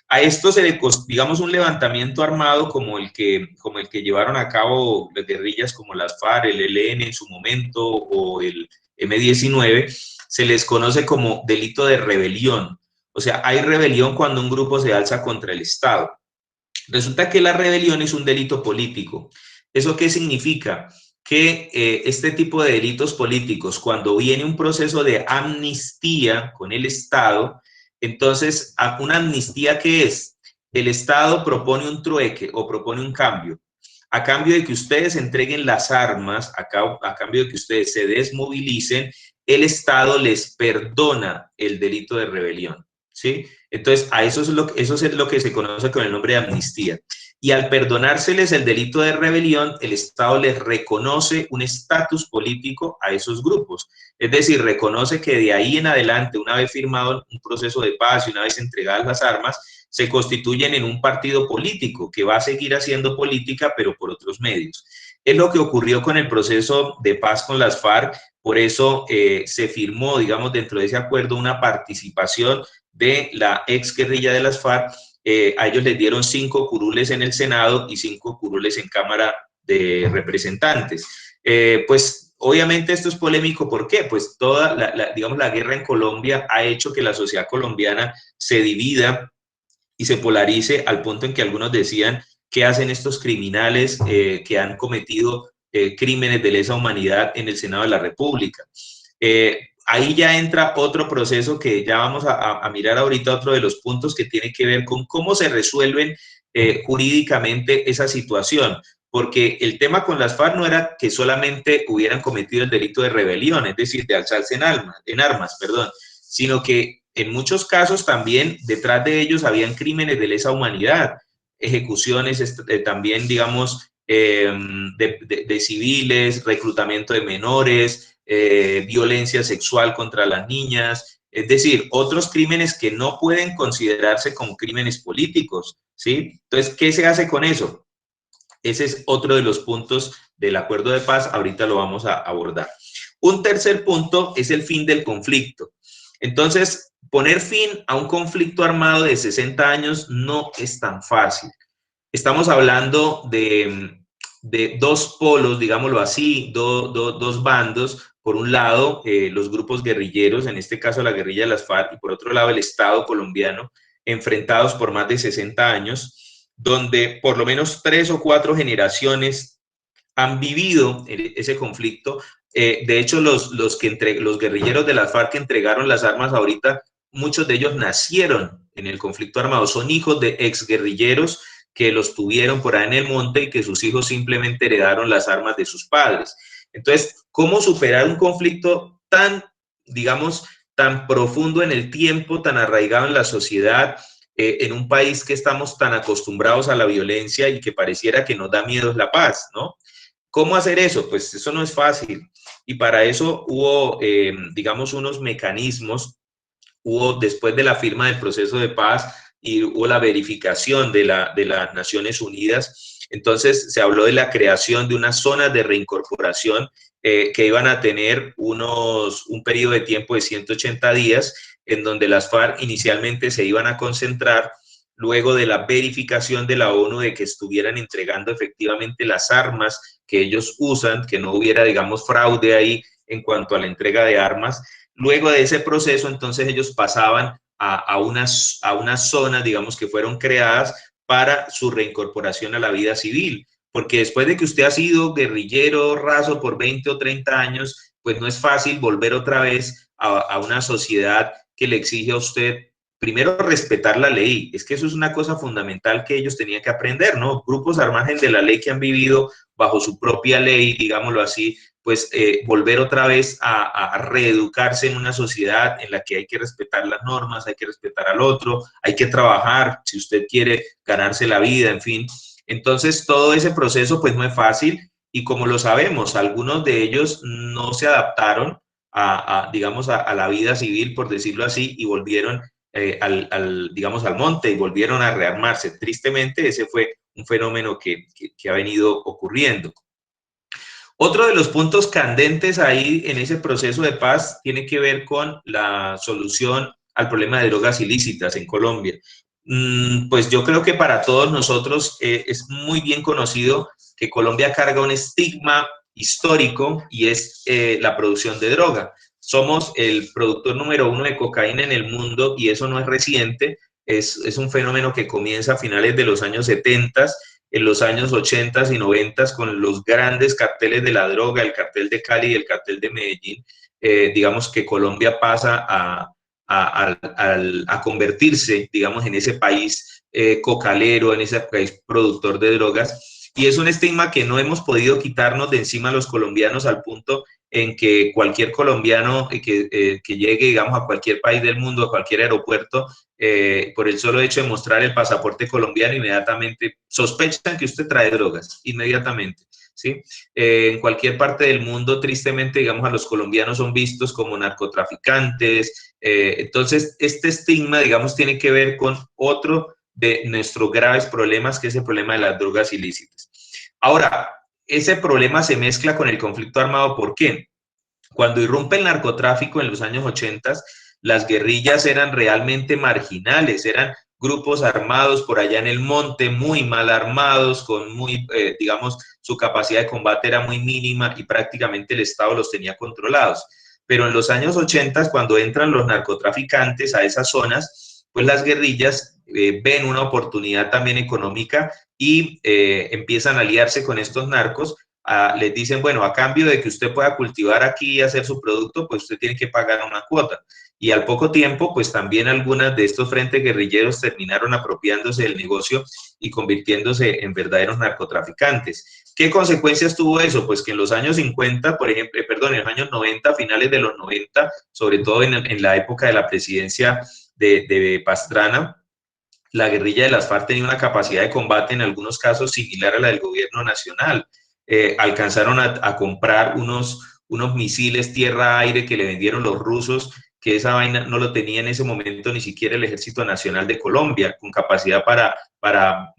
A esto se le, digamos, un levantamiento armado como el que llevaron a cabo las guerrillas como las FARC, el ELN en su momento o el M-19, se les conoce como delito de rebelión. O sea, hay rebelión cuando un grupo se alza contra el Estado. Resulta que la rebelión es un delito político. ¿Eso qué significa? Que este tipo de delitos políticos, cuando viene un proceso de amnistía con el Estado, entonces, ¿una amnistía qué es? El Estado propone un trueque o propone un cambio. A cambio de que ustedes entreguen las armas, a cambio de que ustedes se desmovilicen, el Estado les perdona el delito de rebelión, ¿sí? Entonces, eso es lo que se conoce con el nombre de amnistía. Y al perdonárseles el delito de rebelión, el Estado les reconoce un estatus político a esos grupos. Es decir, reconoce que de ahí en adelante, una vez firmado un proceso de paz y una vez entregadas las armas, se constituyen en un partido político que va a seguir haciendo política, pero por otros medios. Es lo que ocurrió con el proceso de paz con las FARC, por eso se firmó, digamos, dentro de ese acuerdo una participación de la ex guerrilla de las FARC. A ellos les dieron 5 curules en el Senado y 5 curules en Cámara de Representantes. Pues obviamente esto es polémico, ¿por qué? Pues toda digamos, la guerra en Colombia ha hecho que la sociedad colombiana se divida y se polarice al punto en que algunos decían qué hacen estos criminales que han cometido crímenes de lesa humanidad en el Senado de la República. Ahí ya entra otro proceso que ya vamos a mirar ahorita, otro de los puntos que tiene que ver con cómo se resuelven jurídicamente esa situación, porque el tema con las FARC no era que solamente hubieran cometido el delito de rebelión, es decir, de alzarse en armas, sino que en muchos casos también detrás de ellos habían crímenes de lesa humanidad, ejecuciones también, digamos, de civiles, reclutamiento de menores, violencia sexual contra las niñas, es decir, otros crímenes que no pueden considerarse como crímenes políticos, ¿sí? Entonces, ¿qué se hace con eso? Ese es otro de los puntos del acuerdo de paz, ahorita lo vamos a abordar. Un tercer punto es el fin del conflicto. Entonces, poner fin a un conflicto armado de 60 años no es tan fácil. Estamos hablando de dos polos, digámoslo así, dos bandos. Por un lado, los grupos guerrilleros, en este caso la guerrilla de las FARC, y por otro lado el Estado colombiano, enfrentados por más de 60 años, donde por lo menos 3 o 4 generaciones han vivido ese conflicto. De hecho, los guerrilleros de las FARC que entregaron las armas ahorita, muchos de ellos nacieron en el conflicto armado, son hijos de exguerrilleros que los tuvieron por ahí en el monte y que sus hijos simplemente heredaron las armas de sus padres. Entonces, ¿cómo superar un conflicto tan, digamos, tan profundo en el tiempo, tan arraigado en la sociedad, en un país que estamos tan acostumbrados a la violencia y que pareciera que nos da miedo la paz, ¿no? ¿Cómo hacer eso? Pues eso no es fácil. Y para eso hubo, digamos, unos mecanismos, hubo después de la firma del proceso de paz y hubo la verificación de las Naciones Unidas. Entonces se habló de la creación de unas zonas de reincorporación que iban a tener un periodo de tiempo de 180 días, en donde las FARC inicialmente se iban a concentrar luego de la verificación de la ONU de que estuvieran entregando efectivamente las armas que ellos usan, que no hubiera, digamos, fraude ahí en cuanto a la entrega de armas. Luego de ese proceso, entonces ellos pasaban a unas zonas, digamos, que fueron creadas para su reincorporación a la vida civil. Porque después de que usted ha sido guerrillero raso por 20 o 30 años, pues no es fácil volver otra vez a una sociedad que le exige a usted primero respetar la ley. Es que eso es una cosa fundamental que ellos tenían que aprender, ¿no? Grupos al margen de la ley que han vivido bajo su propia ley, digámoslo así, pues volver otra vez a reeducarse en una sociedad en la que hay que respetar las normas, hay que respetar al otro, hay que trabajar si usted quiere ganarse la vida, en fin. Entonces, todo ese proceso pues no es fácil y como lo sabemos, algunos de ellos no se adaptaron digamos, a la vida civil, por decirlo así, y volvieron digamos, al monte y volvieron a rearmarse. Tristemente, ese fue un fenómeno que ha venido ocurriendo. Otro de los puntos candentes ahí en ese proceso de paz tiene que ver con la solución al problema de drogas ilícitas en Colombia. Pues yo creo que para todos nosotros es muy bien conocido que Colombia carga un estigma histórico y es la producción de droga. Somos el productor número 1 de cocaína en el mundo y eso no es reciente, es un fenómeno que comienza a finales de los años 70 en los años 80 y 90 con los grandes carteles de la droga, el cartel de Cali y el cartel de Medellín, digamos que Colombia pasa a convertirse, digamos, en ese país cocalero, en ese país productor de drogas. Y es un estigma que no hemos podido quitarnos de encima los colombianos al punto en que cualquier colombiano que llegue, digamos, a cualquier país del mundo, a cualquier aeropuerto, por el solo hecho de mostrar el pasaporte colombiano, inmediatamente sospechan que usted trae drogas, inmediatamente, ¿sí? En cualquier parte del mundo, tristemente, digamos, a los colombianos son vistos como narcotraficantes. Entonces, este estigma, digamos, tiene que ver con otro de nuestros graves problemas, que es el problema de las drogas ilícitas. Ahora, ese problema se mezcla con el conflicto armado. ¿Por qué? Cuando irrumpe el narcotráfico en los años 80, las guerrillas eran realmente marginales, eran grupos armados por allá en el monte, muy mal armados, con muy, digamos, su capacidad de combate era muy mínima y prácticamente el Estado los tenía controlados. Pero en los años 80, cuando entran los narcotraficantes a esas zonas, pues las guerrillas ven una oportunidad también económica y empiezan a aliarse con estos narcos. Les dicen, bueno, a cambio de que usted pueda cultivar aquí y hacer su producto, pues usted tiene que pagar una cuota. Y al poco tiempo, pues también algunas de estos frentes guerrilleros terminaron apropiándose del negocio y convirtiéndose en verdaderos narcotraficantes. ¿Qué consecuencias tuvo eso? Pues que en los años 50, por ejemplo, perdón, en los años 90, finales de los 90, sobre todo en la época de la presidencia de Pastrana, la guerrilla de las FARC tenía una capacidad de combate en algunos casos similar a la del gobierno nacional. Alcanzaron a comprar unos misiles tierra-aire que le vendieron los rusos, que esa vaina no lo tenía en ese momento ni siquiera el Ejército Nacional de Colombia, con capacidad para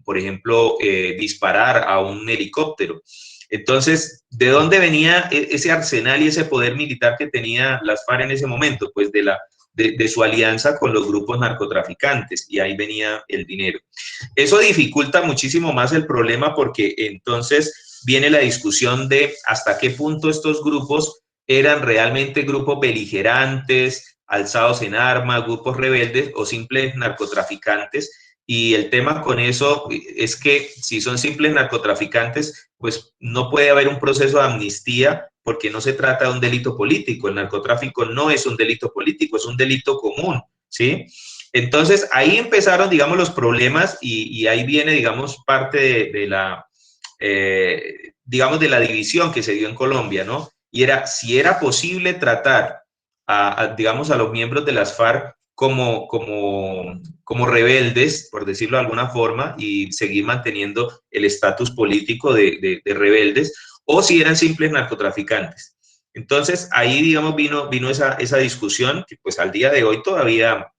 por ejemplo, disparar a un helicóptero. Entonces, ¿de dónde venía ese arsenal y ese poder militar que tenía las FARC en ese momento? Pues de su alianza con los grupos narcotraficantes, y ahí venía el dinero. Eso dificulta muchísimo más el problema porque entonces viene la discusión de hasta qué punto estos grupos eran realmente grupos beligerantes, alzados en armas, grupos rebeldes o simples narcotraficantes. Y el tema con eso es que si son simples narcotraficantes, pues no puede haber un proceso de amnistía porque no se trata de un delito político. El narcotráfico no es un delito político, es un delito común, ¿sí? Entonces, ahí empezaron, digamos, los problemas y ahí viene, digamos, parte de la, digamos, de la división que se dio en Colombia, ¿no? Y era si era posible tratar digamos, a los miembros de las FARC como rebeldes, por decirlo de alguna forma, y seguir manteniendo el estatus político de rebeldes, o si eran simples narcotraficantes. Entonces, ahí, digamos, vino esa discusión que pues al día de hoy todavía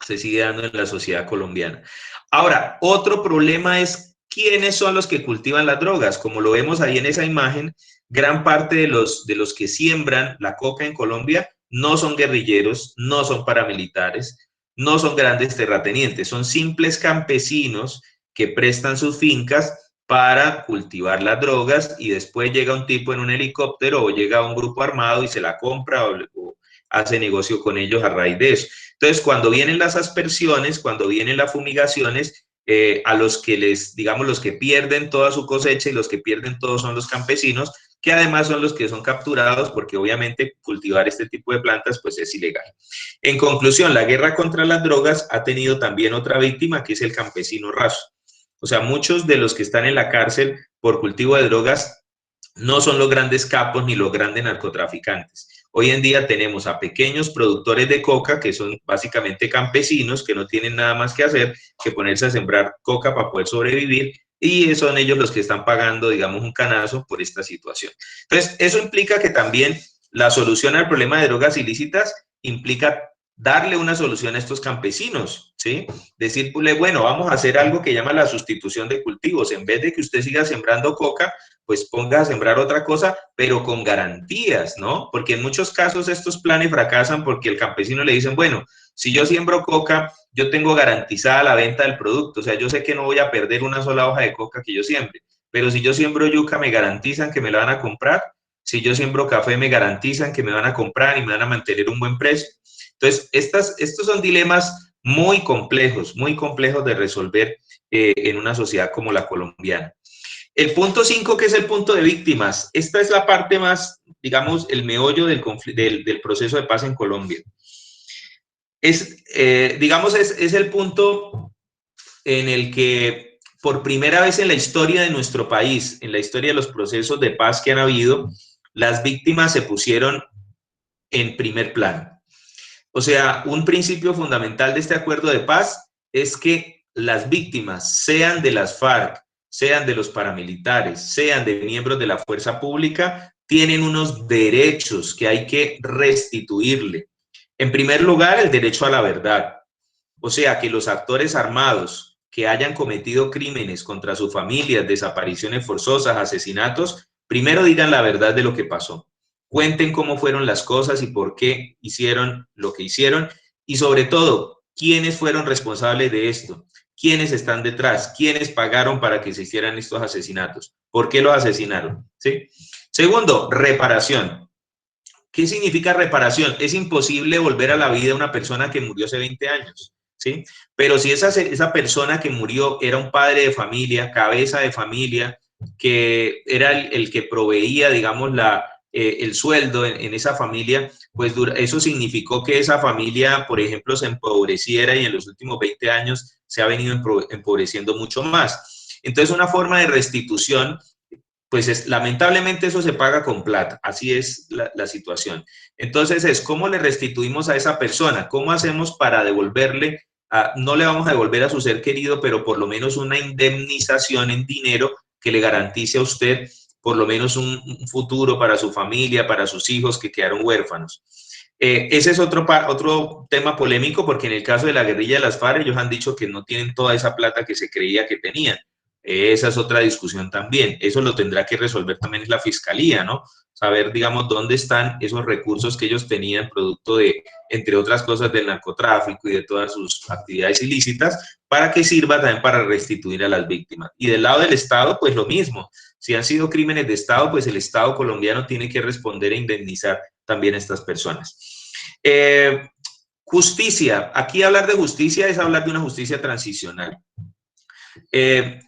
se sigue dando en la sociedad colombiana. Ahora, otro problema es quiénes son los que cultivan las drogas. Como lo vemos ahí en esa imagen, gran parte de los que siembran la coca en Colombia no son guerrilleros, no son paramilitares, no son grandes terratenientes, son simples campesinos que prestan sus fincas para cultivar las drogas y después llega un tipo en un helicóptero o llega un grupo armado y se la compra o hace negocio con ellos a raíz de eso. Entonces, cuando vienen las aspersiones, cuando vienen las fumigaciones, a los que digamos, los que pierden toda su cosecha y los que pierden todo son los campesinos, que además son los que son capturados porque obviamente cultivar este tipo de plantas pues es ilegal. En conclusión, la guerra contra las drogas ha tenido también otra víctima, que es el campesino raso. O sea, muchos de los que están en la cárcel por cultivo de drogas no son los grandes capos ni los grandes narcotraficantes. Hoy en día tenemos a pequeños productores de coca que son básicamente campesinos que no tienen nada más que hacer que ponerse a sembrar coca para poder sobrevivir, y son ellos los que están pagando, digamos, un canazo por esta situación. Entonces, eso implica que también la solución al problema de drogas ilícitas implica darle una solución a estos campesinos, ¿sí? Decirle, bueno, vamos a hacer algo que llama la sustitución de cultivos. En vez de que usted siga sembrando coca, pues ponga a sembrar otra cosa, pero con garantías, ¿no? Porque en muchos casos estos planes fracasan porque el campesino le dicen, bueno, si yo siembro coca, yo tengo garantizada la venta del producto, o sea, yo sé que no voy a perder una sola hoja de coca que yo siembre, pero si yo siembro yuca, me garantizan que me la van a comprar, si yo siembro café, me garantizan que me van a comprar y me van a mantener un buen precio. Entonces, estos son dilemas muy complejos de resolver en una sociedad como la colombiana. El punto 5, que es el punto de víctimas. Esta es la parte más, digamos, el meollo del proceso de paz en Colombia. Digamos, es el punto en el que por primera vez en la historia de nuestro país, en la historia de los procesos de paz que han habido, las víctimas se pusieron en primer plano. O sea, un principio fundamental de este acuerdo de paz es que las víctimas, sean de las FARC, sean de los paramilitares, sean de miembros de la fuerza pública, tienen unos derechos que hay que restituirle. En primer lugar, el derecho a la verdad. O sea, que los actores armados que hayan cometido crímenes contra sus familias, desapariciones forzosas, asesinatos, primero digan la verdad de lo que pasó. Cuenten cómo fueron las cosas y por qué hicieron lo que hicieron y sobre todo, quiénes fueron responsables de esto, quiénes están detrás, quiénes pagaron para que se hicieran estos asesinatos, por qué los asesinaron, ¿sí? Segundo, reparación. ¿Qué significa reparación? Es imposible volver a la vida a una persona que murió hace 20 años, ¿sí? Pero si esa persona que murió era un padre de familia, cabeza de familia, que era el que proveía, digamos, el sueldo en esa familia, pues eso significó que esa familia, por ejemplo, se empobreciera y en los últimos 20 años se ha venido empobreciendo mucho más. Entonces, una forma de restitución, pues lamentablemente eso se paga con plata, así es la situación. Entonces ¿cómo le restituimos a esa persona? ¿Cómo hacemos para devolverle, no le vamos a devolver a su ser querido, pero por lo menos una indemnización en dinero que le garantice a usted por lo menos un futuro para su familia, para sus hijos que quedaron huérfanos? Ese es otro tema polémico, porque en el caso de la guerrilla de las FARC, ellos han dicho que no tienen toda esa plata que se creía que tenían. Esa es otra discusión también. Eso lo tendrá que resolver también la fiscalía, ¿no? Saber, digamos, dónde están esos recursos que ellos tenían producto de, entre otras cosas, del narcotráfico y de todas sus actividades ilícitas, para que sirva también para restituir a las víctimas. Y del lado del Estado, pues lo mismo. Si han sido crímenes de Estado, pues el Estado colombiano tiene que responder e indemnizar también a estas personas. Justicia. Aquí hablar de justicia es hablar de una justicia transicional.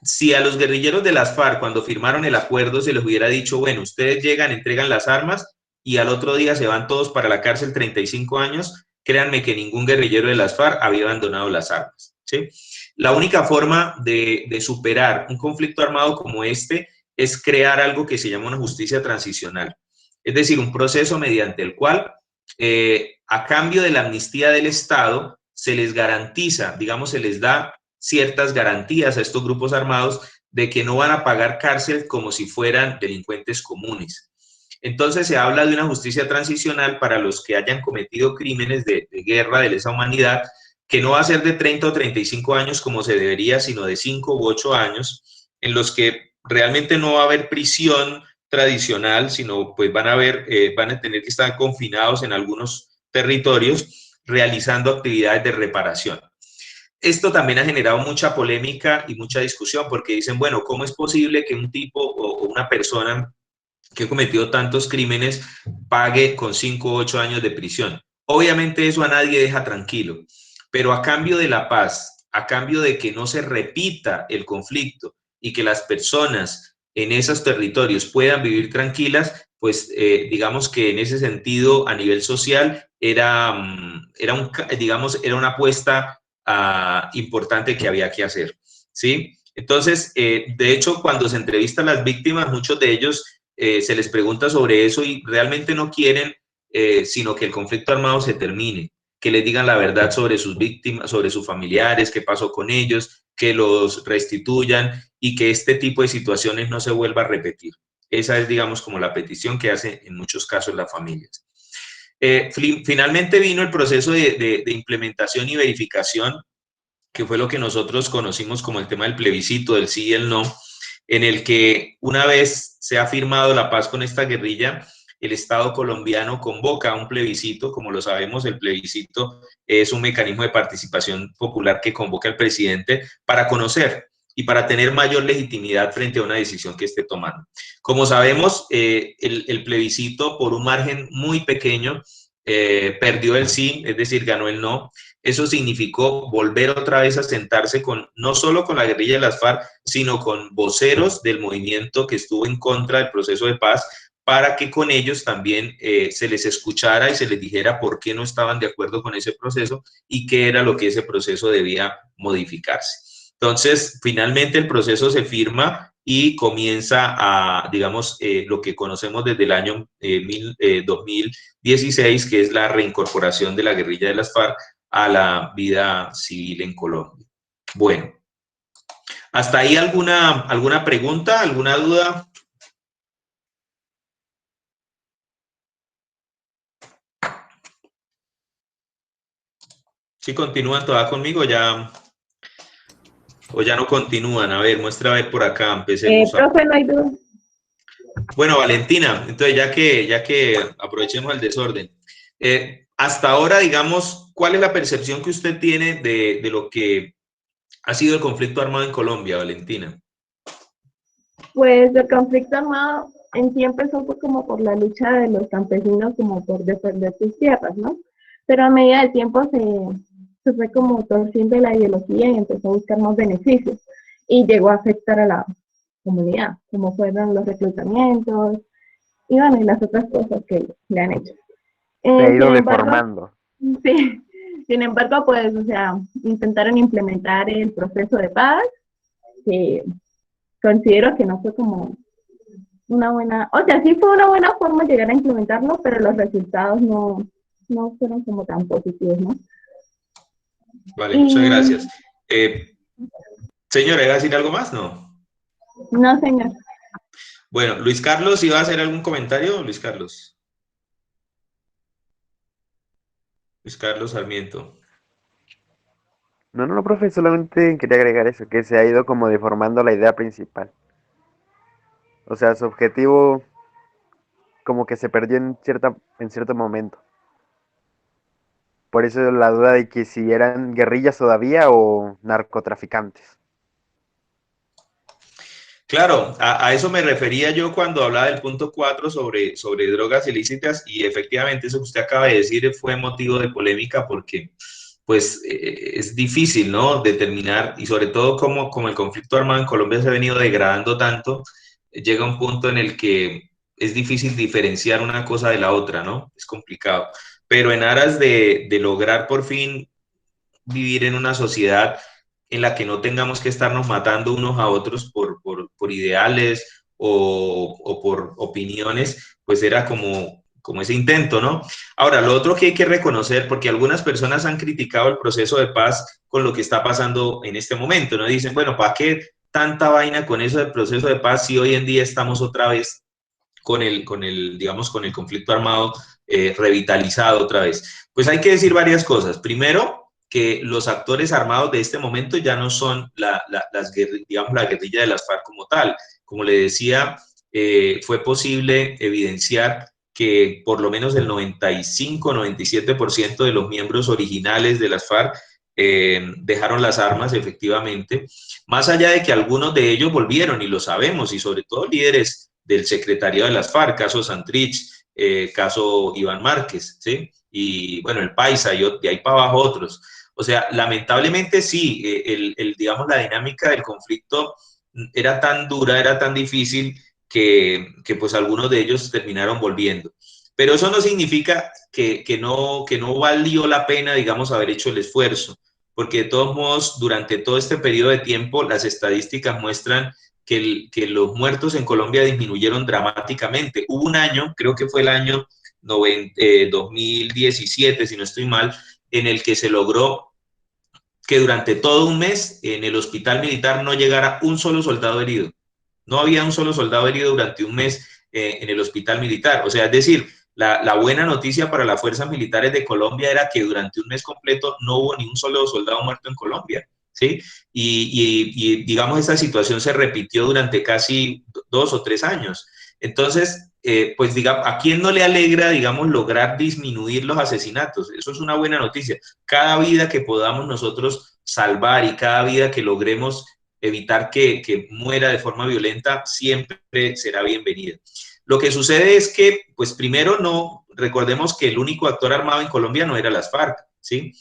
Si a los guerrilleros de las FARC, cuando firmaron el acuerdo, se les hubiera dicho, bueno, ustedes llegan, entregan las armas y al otro día se van todos para la cárcel 35 años, créanme que ningún guerrillero de las FARC había abandonado las armas, ¿sí? La única forma de superar un conflicto armado como este es crear algo que se llama una justicia transicional, es decir, un proceso mediante el cual, a cambio de la amnistía del Estado, se les garantiza, digamos, se les da ciertas garantías a estos grupos armados de que no van a pagar cárcel como si fueran delincuentes comunes. Entonces se habla de una justicia transicional para los que hayan cometido crímenes de guerra, de lesa humanidad, que no va a ser de 30 o 35 años como se debería, sino de 5 u 8 años, en los que realmente no va a haber prisión tradicional, sino pues van a tener que estar confinados en algunos territorios realizando actividades de reparación. Esto también ha generado mucha polémica y mucha discusión, porque dicen, bueno, ¿cómo es posible que un tipo o una persona que ha cometido tantos crímenes pague con 5 o 8 años de prisión? Obviamente eso a nadie deja tranquilo, pero a cambio de la paz, a cambio de que no se repita el conflicto y que las personas en esos territorios puedan vivir tranquilas, pues digamos que en ese sentido, a nivel social, era una apuesta importante que había que hacer, ¿sí? Entonces, de hecho, cuando se entrevistan a las víctimas, muchos de ellos se les pregunta sobre eso y realmente no quieren sino que el conflicto armado se termine, que les digan la verdad sobre sus víctimas, sobre sus familiares, qué pasó con ellos, que los restituyan y que este tipo de situaciones no se vuelva a repetir. Esa es, digamos, como la petición que hacen en muchos casos las familias. Finalmente vino el proceso de implementación y verificación, que fue lo que nosotros conocimos como el tema del plebiscito, del sí y el no, en el que una vez se ha firmado la paz con esta guerrilla, el Estado colombiano convoca a un plebiscito. Como lo sabemos, el plebiscito es un mecanismo de participación popular que convoca al presidente para conocer y para tener mayor legitimidad frente a una decisión que esté tomando. Como sabemos, el plebiscito por un margen muy pequeño perdió el sí, es decir, ganó el no. eso significó volver otra vez a sentarse con, no solo con la guerrilla de las FARC, sino con voceros del movimiento que estuvo en contra del proceso de paz, para que con ellos también se les escuchara y se les dijera por qué no estaban de acuerdo con ese proceso y qué era lo que ese proceso debía modificarse. Entonces, finalmente el proceso se firma y comienza a, digamos, lo que conocemos desde el año 2016, que es la reincorporación de la guerrilla de las FARC a la vida civil en Colombia. Bueno, ¿hasta ahí alguna pregunta, alguna duda? ¿Sí continúan todavía conmigo ya, o ya no continúan? A ver, muestra a ver por acá, empecemos. Profe, no hay duda. Bueno, Valentina, entonces ya que aprovechemos el desorden, hasta ahora, digamos, ¿cuál es la percepción que usted tiene de lo que ha sido el conflicto armado en Colombia, Valentina? Pues el conflicto armado en sí empezó como por la lucha de los campesinos como por defender sus tierras, ¿no? Pero a medida del tiempo se fue como torciendo la ideología y empezó a buscar más beneficios y llegó a afectar a la comunidad, como fueron los reclutamientos y bueno, y las otras cosas que le han hecho. Se ha ido Sin embargo, deformando. sí, sin embargo, pues, o sea, intentaron implementar el proceso de paz, que considero que no fue como una buena, o sea, sí fue una buena forma llegar a implementarlo, pero los resultados no fueron como tan positivos, ¿no? Vale, muchas gracias. Señora, ¿iba a decir algo más? No. No, señor. Bueno, Luis Carlos, ¿iba a hacer algún comentario, Luis Carlos? Luis Carlos Sarmiento. No, profe, solamente quería agregar eso, que se ha ido como deformando la idea principal. O sea, su objetivo como que se perdió en cierto momento. Por eso la duda de que si eran guerrillas todavía o narcotraficantes. Claro, a eso me refería yo cuando hablaba del punto 4 sobre drogas ilícitas, y efectivamente eso que usted acaba de decir fue motivo de polémica porque pues es difícil, ¿no?, determinar, y sobre todo como el conflicto armado en Colombia se ha venido degradando tanto, llega un punto en el que es difícil diferenciar una cosa de la otra, ¿no? Es complicado. Pero en aras de lograr por fin vivir en una sociedad en la que no tengamos que estarnos matando unos a otros por ideales o por opiniones, pues era como ese intento, ¿no? Ahora, lo otro que hay que reconocer, porque algunas personas han criticado el proceso de paz con lo que está pasando en este momento, ¿no? Dicen, bueno, ¿para qué tanta vaina con eso del proceso de paz si hoy en día estamos otra vez digamos, con el conflicto armado revitalizado otra vez? Pues hay que decir varias cosas. Primero, que los actores armados de este momento ya no son digamos, la guerrilla de las FARC como tal. Como le decía, fue posible evidenciar que por lo menos el 95-97% de los miembros originales de las FARC dejaron las armas efectivamente, más allá de que algunos de ellos volvieron, y lo sabemos, y sobre todo líderes del secretariado de las FARC, caso Santrich, caso Iván Márquez, ¿sí? Y bueno, el Paisa y de ahí para abajo otros. O sea, lamentablemente sí, digamos, la dinámica del conflicto era tan dura, era tan difícil que pues algunos de ellos terminaron volviendo. Pero eso no significa que no valió la pena, digamos, haber hecho el esfuerzo, porque de todos modos, durante todo este periodo de tiempo, las estadísticas muestran que los muertos en Colombia disminuyeron dramáticamente. Hubo un año, creo que fue el año 2017, si no estoy mal, en el que se logró que durante todo un mes en el hospital militar no llegara un solo soldado herido. No había un solo soldado herido durante un mes en el hospital militar. O sea, es decir, la buena noticia para las fuerzas militares de Colombia era que durante un mes completo no hubo ni un solo soldado muerto en Colombia, ¿sí? Y digamos, esta situación se repitió durante casi 2 o 3 años. Entonces, pues digamos, ¿a quién no le alegra, digamos, lograr disminuir los asesinatos? Eso es una buena noticia. Cada vida que podamos nosotros salvar y cada vida que logremos evitar que muera de forma violenta siempre será bienvenida. Lo que sucede es que, pues primero, no recordemos que el único actor armado en Colombia no era las FARC, ¿sí?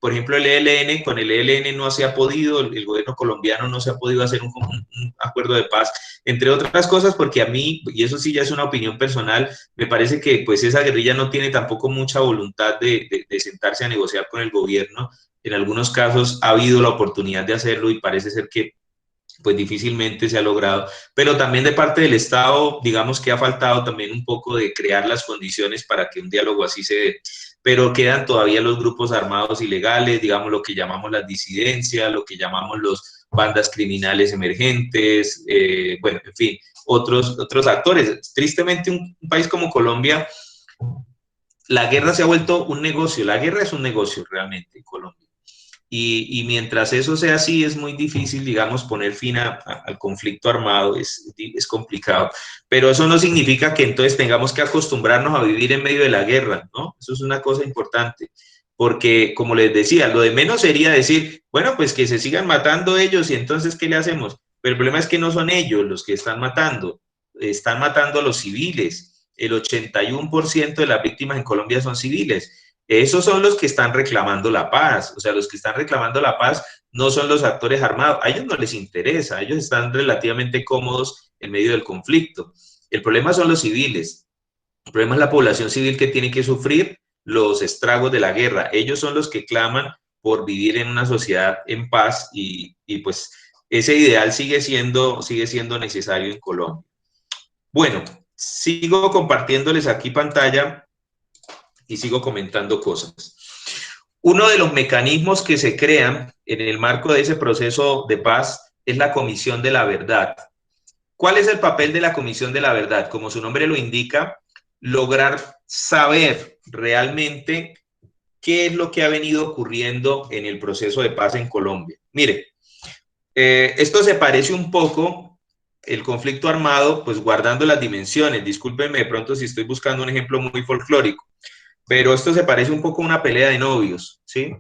Por ejemplo, el ELN, con el ELN no se ha podido, el gobierno colombiano no se ha podido hacer un acuerdo de paz, entre otras cosas porque a mí, y eso sí ya es una opinión personal, me parece que pues esa guerrilla no tiene tampoco mucha voluntad de sentarse a negociar con el gobierno. En algunos casos ha habido la oportunidad de hacerlo y parece ser que pues difícilmente se ha logrado, pero también de parte del Estado, digamos que ha faltado también un poco de crear las condiciones para que un diálogo así se dé, pero quedan todavía los grupos armados ilegales, digamos lo que llamamos las disidencias, lo que llamamos los bandas criminales emergentes, bueno, en fin, otros actores. Tristemente, un país como Colombia, la guerra se ha vuelto un negocio, la guerra es un negocio realmente en Colombia. Y mientras eso sea así, es muy difícil, digamos, poner fin al conflicto armado, es complicado. Pero eso no significa que entonces tengamos que acostumbrarnos a vivir en medio de la guerra, ¿no? Eso es una cosa importante, porque, como les decía, lo de menos sería decir, bueno, pues que se sigan matando ellos y entonces, ¿qué le hacemos? Pero el problema es que no son ellos los que están matando a los civiles. El 81% de las víctimas en Colombia son civiles. Esos son los que están reclamando la paz, o sea, los que están reclamando la paz no son los actores armados, a ellos no les interesa, ellos están relativamente cómodos en medio del conflicto. El problema son los civiles, el problema es la población civil que tiene que sufrir los estragos de la guerra, ellos son los que claman por vivir en una sociedad en paz y pues ese ideal sigue siendo necesario en Colombia. Bueno, sigo compartiéndoles aquí pantalla y sigo comentando cosas. Uno de los mecanismos que se crean en el marco de ese proceso de paz es la Comisión de la Verdad. ¿Cuál es el papel de la Comisión de la Verdad? Como su nombre lo indica, lograr saber realmente qué es lo que ha venido ocurriendo en el proceso de paz en Colombia. Mire, esto se parece un poco, el conflicto armado, pues guardando las dimensiones, discúlpenme de pronto si estoy buscando un ejemplo muy folclórico, pero esto se parece un poco a una pelea de novios, ¿sí?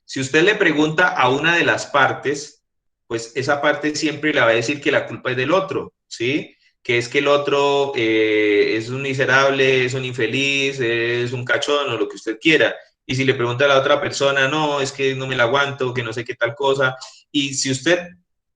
Si usted le pregunta a una de las partes, pues esa parte siempre le va a decir que la culpa es del otro, ¿sí? Que es que el otro es un miserable, es un infeliz, es un cachón o lo que usted quiera. Y si le pregunta a la otra persona, no, es que no me la aguanto, que no sé qué tal cosa. Y si usted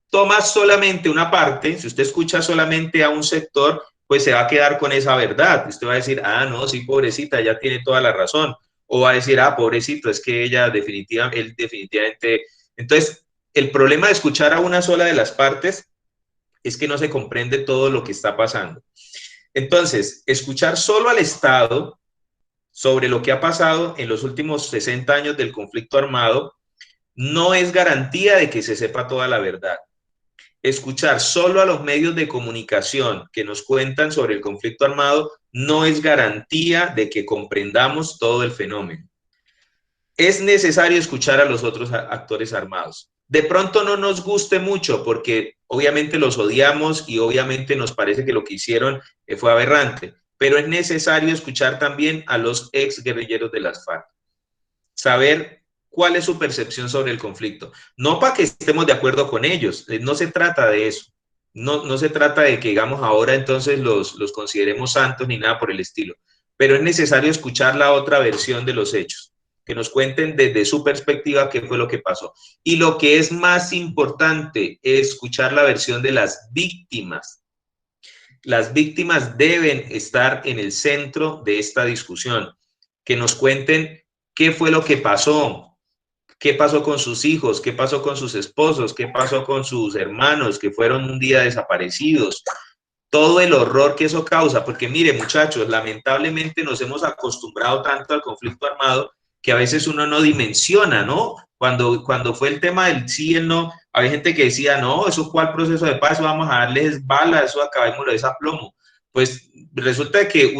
toma solamente una parte, si usted escucha solamente a un sector, pues se va a quedar con esa verdad. Usted va a decir, ah, no, sí, pobrecita, ya tiene toda la razón. O va a decir, ah, pobrecito, es que ella él definitivamente... Entonces, el problema de escuchar a una sola de las partes es que no se comprende todo lo que está pasando. Entonces, escuchar solo al Estado sobre lo que ha pasado en los últimos 60 años del conflicto armado no es garantía de que se sepa toda la verdad. Escuchar solo a los medios de comunicación que nos cuentan sobre el conflicto armado no es garantía de que comprendamos todo el fenómeno. Es necesario escuchar a los otros actores armados. De pronto no nos guste mucho porque obviamente los odiamos y obviamente nos parece que lo que hicieron fue aberrante, pero es necesario escuchar también a los ex guerrilleros de las FARC. Saber cuál es su percepción sobre el conflicto. No para que estemos de acuerdo con ellos, no se trata de eso. No se trata de que, digamos, ahora entonces los consideremos santos ni nada por el estilo, pero es necesario escuchar la otra versión de los hechos, que nos cuenten desde su perspectiva qué fue lo que pasó. Y lo que es más importante es escuchar la versión de las víctimas. Las víctimas deben estar en el centro de esta discusión, que nos cuenten qué fue lo que pasó, qué pasó con sus hijos, qué pasó con sus esposos, qué pasó con sus hermanos que fueron un día desaparecidos, todo el horror que eso causa, porque mire muchachos, lamentablemente nos hemos acostumbrado tanto al conflicto armado que a veces uno no dimensiona, ¿no? Cuando fue el tema del sí y el no, había gente que decía, no, eso fue el proceso de paz, vamos a darles balas, eso acabémoslo de esa plomo. Pues resulta que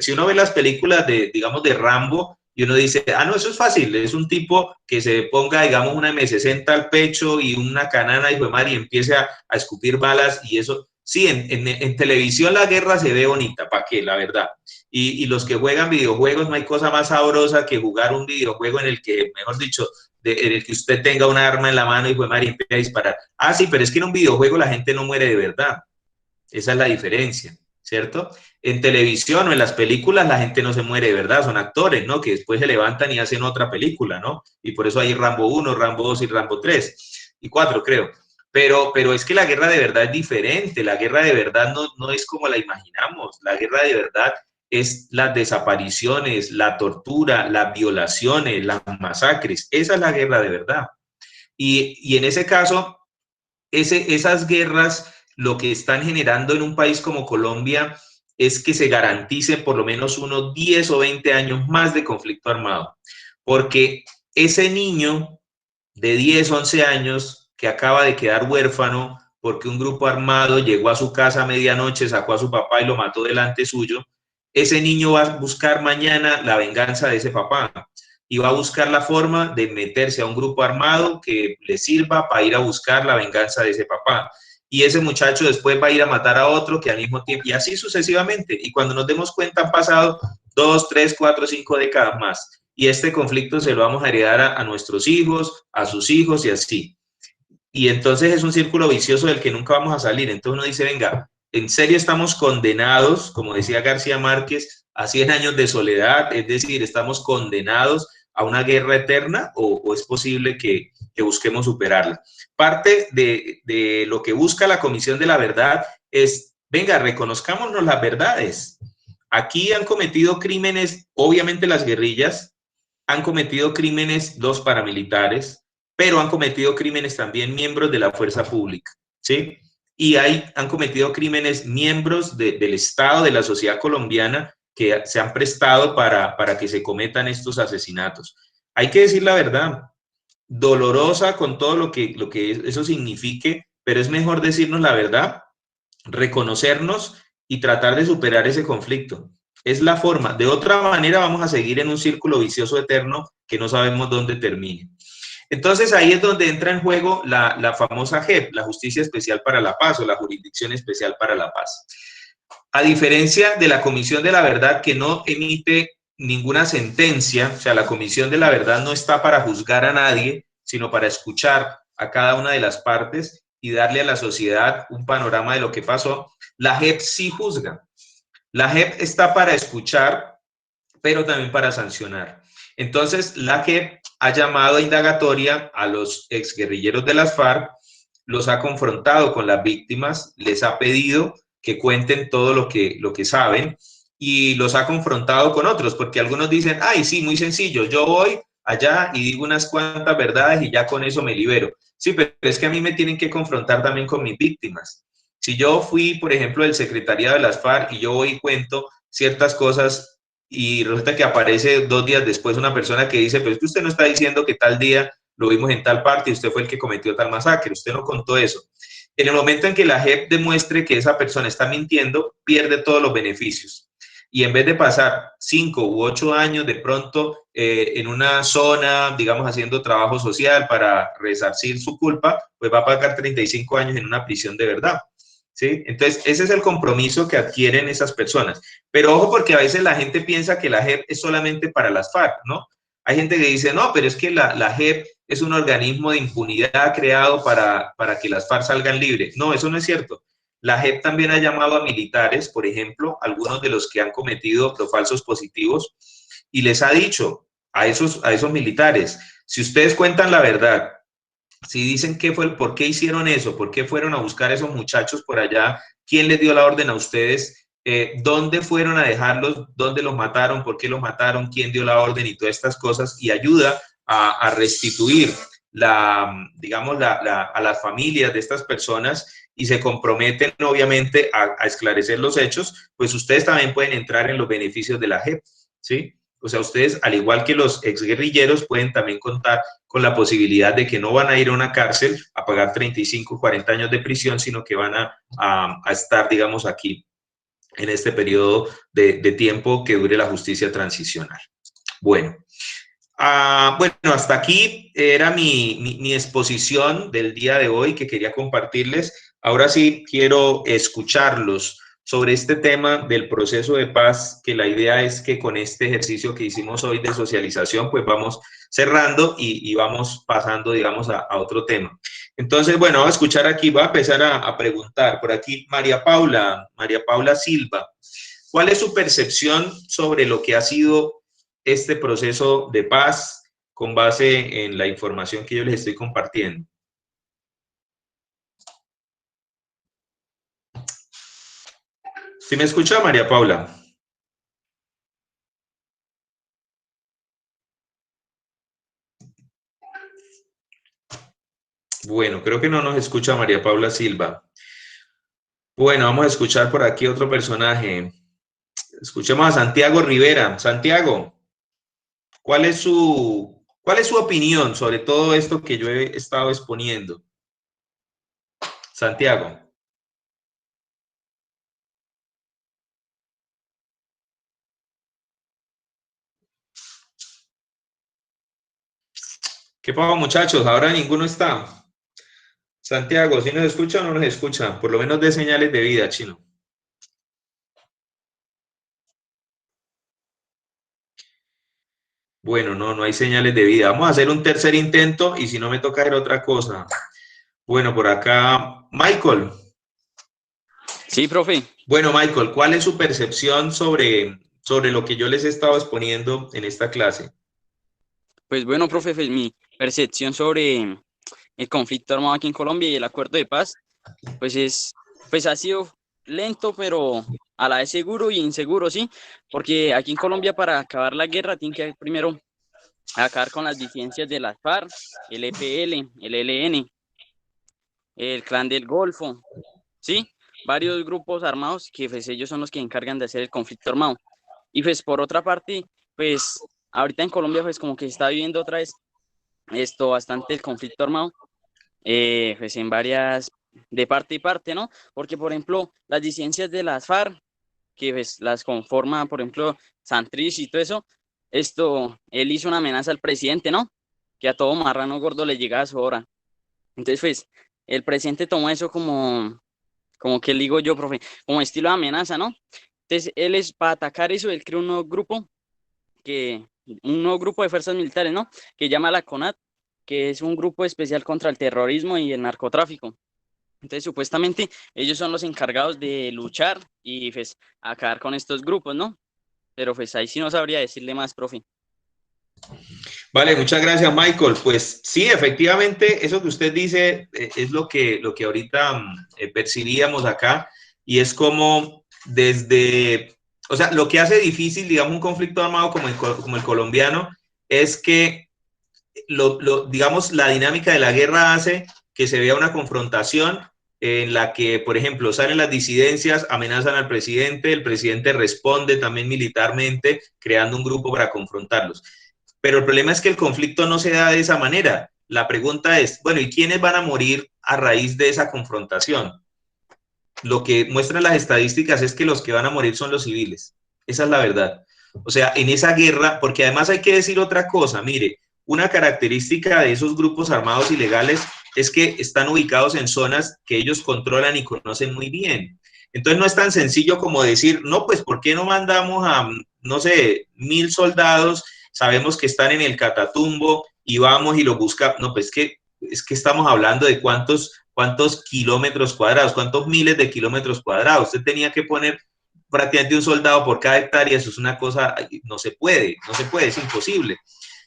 si uno ve las películas digamos, de Rambo, y uno dice, ah, no, eso es fácil, es un tipo que se ponga, digamos, una M60 al pecho y una canana y empiece a escupir balas y eso. Sí, en televisión la guerra se ve bonita, ¿para qué? La verdad. Y los que juegan videojuegos, no hay cosa más sabrosa que jugar un videojuego en el que, mejor dicho, en el que usted tenga un arma en la mano y empiece a disparar. Ah, sí, pero es que en un videojuego la gente no muere de verdad. Esa es la diferencia. ¿cierto? En televisión o en las películas la gente no se muere de verdad, son actores, ¿no? Que después se levantan y hacen otra película, ¿no? Y por eso hay Rambo 1, Rambo 2 y Rambo 3 y 4, creo. Pero es que la guerra de verdad es diferente, la guerra de verdad no es como la imaginamos, la guerra de verdad es las desapariciones, la tortura, las violaciones, las masacres, esa es la guerra de verdad. Y en ese caso, esas guerras lo que están generando en un país como Colombia es que se garantice por lo menos unos 10 o 20 años más de conflicto armado, porque ese niño de 10, 11 años que acaba de quedar huérfano porque un grupo armado llegó a su casa a medianoche, sacó a su papá y lo mató delante suyo, ese niño va a buscar mañana la venganza de ese papá y va a buscar la forma de meterse a un grupo armado que le sirva para ir a buscar la venganza de ese papá. Y ese muchacho después va a ir a matar a otro que al mismo tiempo, y así sucesivamente. Y cuando nos demos cuenta han pasado 2, 3, 4, 5 décadas más. Y este conflicto se lo vamos a heredar a nuestros hijos, a sus hijos y así. Y entonces es un círculo vicioso del que nunca vamos a salir. Entonces uno dice, venga, ¿en serio estamos condenados, como decía García Márquez, a 100 años de soledad? Es decir, ¿estamos condenados a una guerra eterna o es posible que busquemos superarla? Parte de lo que busca la Comisión de la Verdad es, venga, reconozcámonos las verdades. Aquí han cometido crímenes, obviamente las guerrillas, han cometido crímenes los paramilitares, pero han cometido crímenes también miembros de la fuerza pública, ¿sí? Y han cometido crímenes miembros del Estado, de la sociedad colombiana, que se han prestado para que se cometan estos asesinatos. Hay que decir la verdad, dolorosa con todo lo que eso signifique, pero es mejor decirnos la verdad, reconocernos y tratar de superar ese conflicto. Es la forma. De otra manera vamos a seguir en un círculo vicioso eterno que no sabemos dónde termine. Entonces ahí es donde entra en juego la famosa JEP, la Justicia Especial para la Paz o la Jurisdicción Especial para la Paz. A diferencia de la Comisión de la Verdad, que no emite ninguna sentencia, o sea, la Comisión de la Verdad no está para juzgar a nadie, sino para escuchar a cada una de las partes y darle a la sociedad un panorama de lo que pasó. La JEP sí juzga. La JEP está para escuchar, pero también para sancionar. Entonces, la JEP ha llamado a indagatoria a los exguerrilleros de las FARC, los ha confrontado con las víctimas, les ha pedido que cuenten todo lo que saben y los ha confrontado con otros, porque algunos dicen, ay, sí, muy sencillo, yo voy allá y digo unas cuantas verdades y ya con eso me libero. Sí, pero es que a mí me tienen que confrontar también con mis víctimas. Si yo fui, por ejemplo, del secretariado de las FARC y yo voy y cuento ciertas cosas y resulta que aparece 2 días después una persona que dice, pero es que usted no está diciendo que tal día lo vimos en tal parte y usted fue el que cometió tal masacre, usted no contó eso. En el momento en que la JEP demuestre que esa persona está mintiendo, pierde todos los beneficios. Y en vez de pasar 5 u 8 años de pronto en una zona, digamos, haciendo trabajo social para resarcir su culpa, pues va a pagar 35 años en una prisión de verdad. ¿Sí? Entonces, ese es el compromiso que adquieren esas personas. Pero ojo, porque a veces la gente piensa que la JEP es solamente para las FARC, ¿no? Hay gente que dice, no, pero es que la JEP es un organismo de impunidad creado para que las FARC salgan libres. No, eso no es cierto. La JEP también ha llamado a militares, por ejemplo, algunos de los que han cometido los falsos positivos, y les ha dicho a esos militares, si ustedes cuentan la verdad, si dicen por qué hicieron eso, por qué fueron a buscar a esos muchachos por allá, quién les dio la orden a ustedes, dónde fueron a dejarlos, dónde los mataron, por qué los mataron, quién dio la orden y todas estas cosas, y ayuda a restituir a las familias de estas personas y se comprometen obviamente a esclarecer los hechos, pues ustedes también pueden entrar en los beneficios de la JEP, ¿sí? O sea, ustedes, al igual que los exguerrilleros, pueden también contar con la posibilidad de que no van a ir a una cárcel a pagar 35, 40 años de prisión, sino que van a estar, digamos, aquí en este periodo de tiempo que dure la justicia transicional. Bueno, hasta aquí era mi exposición del día de hoy que quería compartirles. Ahora sí quiero escucharlos sobre este tema del proceso de paz, que la idea es que con este ejercicio que hicimos hoy de socialización, pues vamos cerrando y vamos pasando, digamos, a otro tema. Entonces, bueno, vamos a escuchar aquí, voy a empezar a preguntar. Por aquí, María Paula Silva. ¿Cuál es su percepción sobre lo que ha sido este proceso de paz con base en la información que yo les estoy compartiendo? ¿Sí me escucha, María Paula? Bueno, creo que no nos escucha María Paula Silva. Bueno, vamos a escuchar por aquí otro personaje. Escuchemos a Santiago Rivera. Santiago, ¿cuál es su opinión sobre todo esto que yo he estado exponiendo? Santiago. ¿Qué pasa, muchachos? Ahora ninguno está. Santiago, ¿sí nos escucha o no nos escucha? Por lo menos de señales de vida, chino. Bueno, no hay señales de vida. Vamos a hacer un tercer intento y si no me toca hacer otra cosa. Bueno, por acá, Michael. Sí, profe. Bueno, Michael, ¿cuál es su percepción sobre lo que yo les he estado exponiendo en esta clase? Pues bueno, profe, pues mi percepción sobre el conflicto armado aquí en Colombia y el acuerdo de paz, pues ha sido lento, pero a la vez seguro y inseguro, ¿sí? Porque aquí en Colombia para acabar la guerra tiene que primero acabar con las disidencias de las FARC, el EPL, el ELN, el Clan del Golfo, ¿sí? Varios grupos armados que pues ellos son los que encargan de hacer el conflicto armado. Y pues por otra parte, pues ahorita en Colombia pues como que se está viviendo otra vez esto bastante el conflicto armado, pues en varias, de parte y parte, ¿no? Porque por ejemplo las disidencias de las FARC, que pues las conforma por ejemplo Santrich y todo eso, él hizo una amenaza al presidente, ¿no? Que a todo marrano gordo le llegaba a su hora. Entonces pues el presidente tomó eso como que le digo yo, profe, como estilo de amenaza, ¿no? Entonces él es para atacar eso, él creó un nuevo grupo de fuerzas militares, ¿no? Que llama la CONAT, que es un grupo especial contra el terrorismo y el narcotráfico. Entonces, supuestamente, ellos son los encargados de luchar y pues acabar con estos grupos, ¿no? Pero pues ahí sí no sabría decirle más, profe. Vale, muchas gracias, Michael. Pues sí, efectivamente, eso que usted dice es lo que ahorita percibíamos acá y es como o sea, lo que hace difícil, digamos, un conflicto armado como el colombiano es que, digamos, la dinámica de la guerra hace que se vea una confrontación en la que, por ejemplo, salen las disidencias, amenazan al presidente, el presidente responde también militarmente, creando un grupo para confrontarlos. Pero el problema es que el conflicto no se da de esa manera. La pregunta es, bueno, ¿y quiénes van a morir a raíz de esa confrontación? Lo que muestran las estadísticas es que los que van a morir son los civiles. Esa es la verdad. O sea, en esa guerra, porque además hay que decir otra cosa, mire, una característica de esos grupos armados ilegales es que están ubicados en zonas que ellos controlan y conocen muy bien. Entonces no es tan sencillo como decir, no, pues ¿por qué no mandamos a, no sé, 1000 soldados? Sabemos que están en el Catatumbo y vamos y lo buscamos. No, pues es que estamos hablando de cuántos kilómetros cuadrados, cuántos miles de kilómetros cuadrados. Usted tenía que poner prácticamente un soldado por cada hectárea, eso es una cosa, no se puede, es imposible.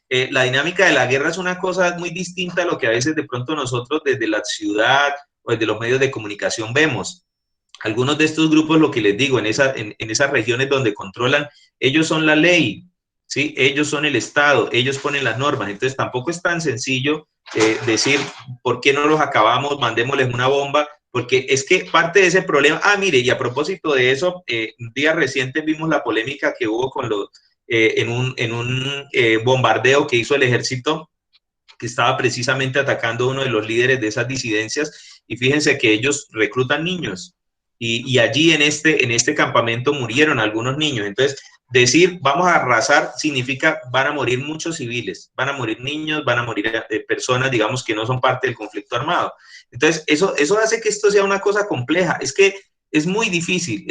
La dinámica de la guerra es una cosa muy distinta a lo que a veces de pronto nosotros desde la ciudad o desde los medios de comunicación vemos. Algunos de estos grupos, lo que les digo, en esas regiones donde controlan, ellos son la ley, ¿sí? Ellos son el Estado, ellos ponen las normas, entonces tampoco es tan sencillo decir, ¿por qué no los acabamos? Mandémosles una bomba, porque es que parte de ese problema, mire, y a propósito de eso, un día reciente vimos la polémica que hubo con en un bombardeo que hizo el ejército, que estaba precisamente atacando a uno de los líderes de esas disidencias, y fíjense que ellos reclutan niños, y allí en este campamento murieron algunos niños. Entonces, decir vamos a arrasar significa van a morir muchos civiles, van a morir niños, van a morir personas, digamos, que no son parte del conflicto armado. Entonces, eso hace que esto sea una cosa compleja. Es que es muy difícil,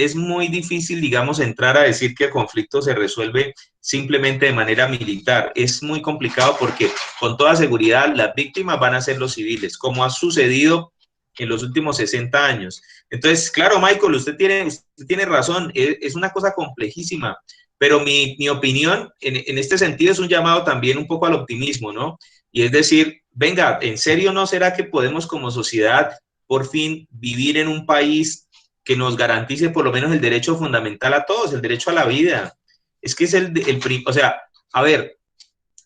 digamos, entrar a decir que el conflicto se resuelve simplemente de manera militar. Es muy complicado porque con toda seguridad las víctimas van a ser los civiles, como ha sucedido en los últimos 60 años. Entonces, claro, Michael, usted tiene razón, es una cosa complejísima, pero mi opinión en este sentido es un llamado también un poco al optimismo, ¿no? Y es decir, venga, ¿en serio no será que podemos como sociedad por fin vivir en un país que nos garantice por lo menos el derecho fundamental a todos, el derecho a la vida? Es que es o sea, a ver,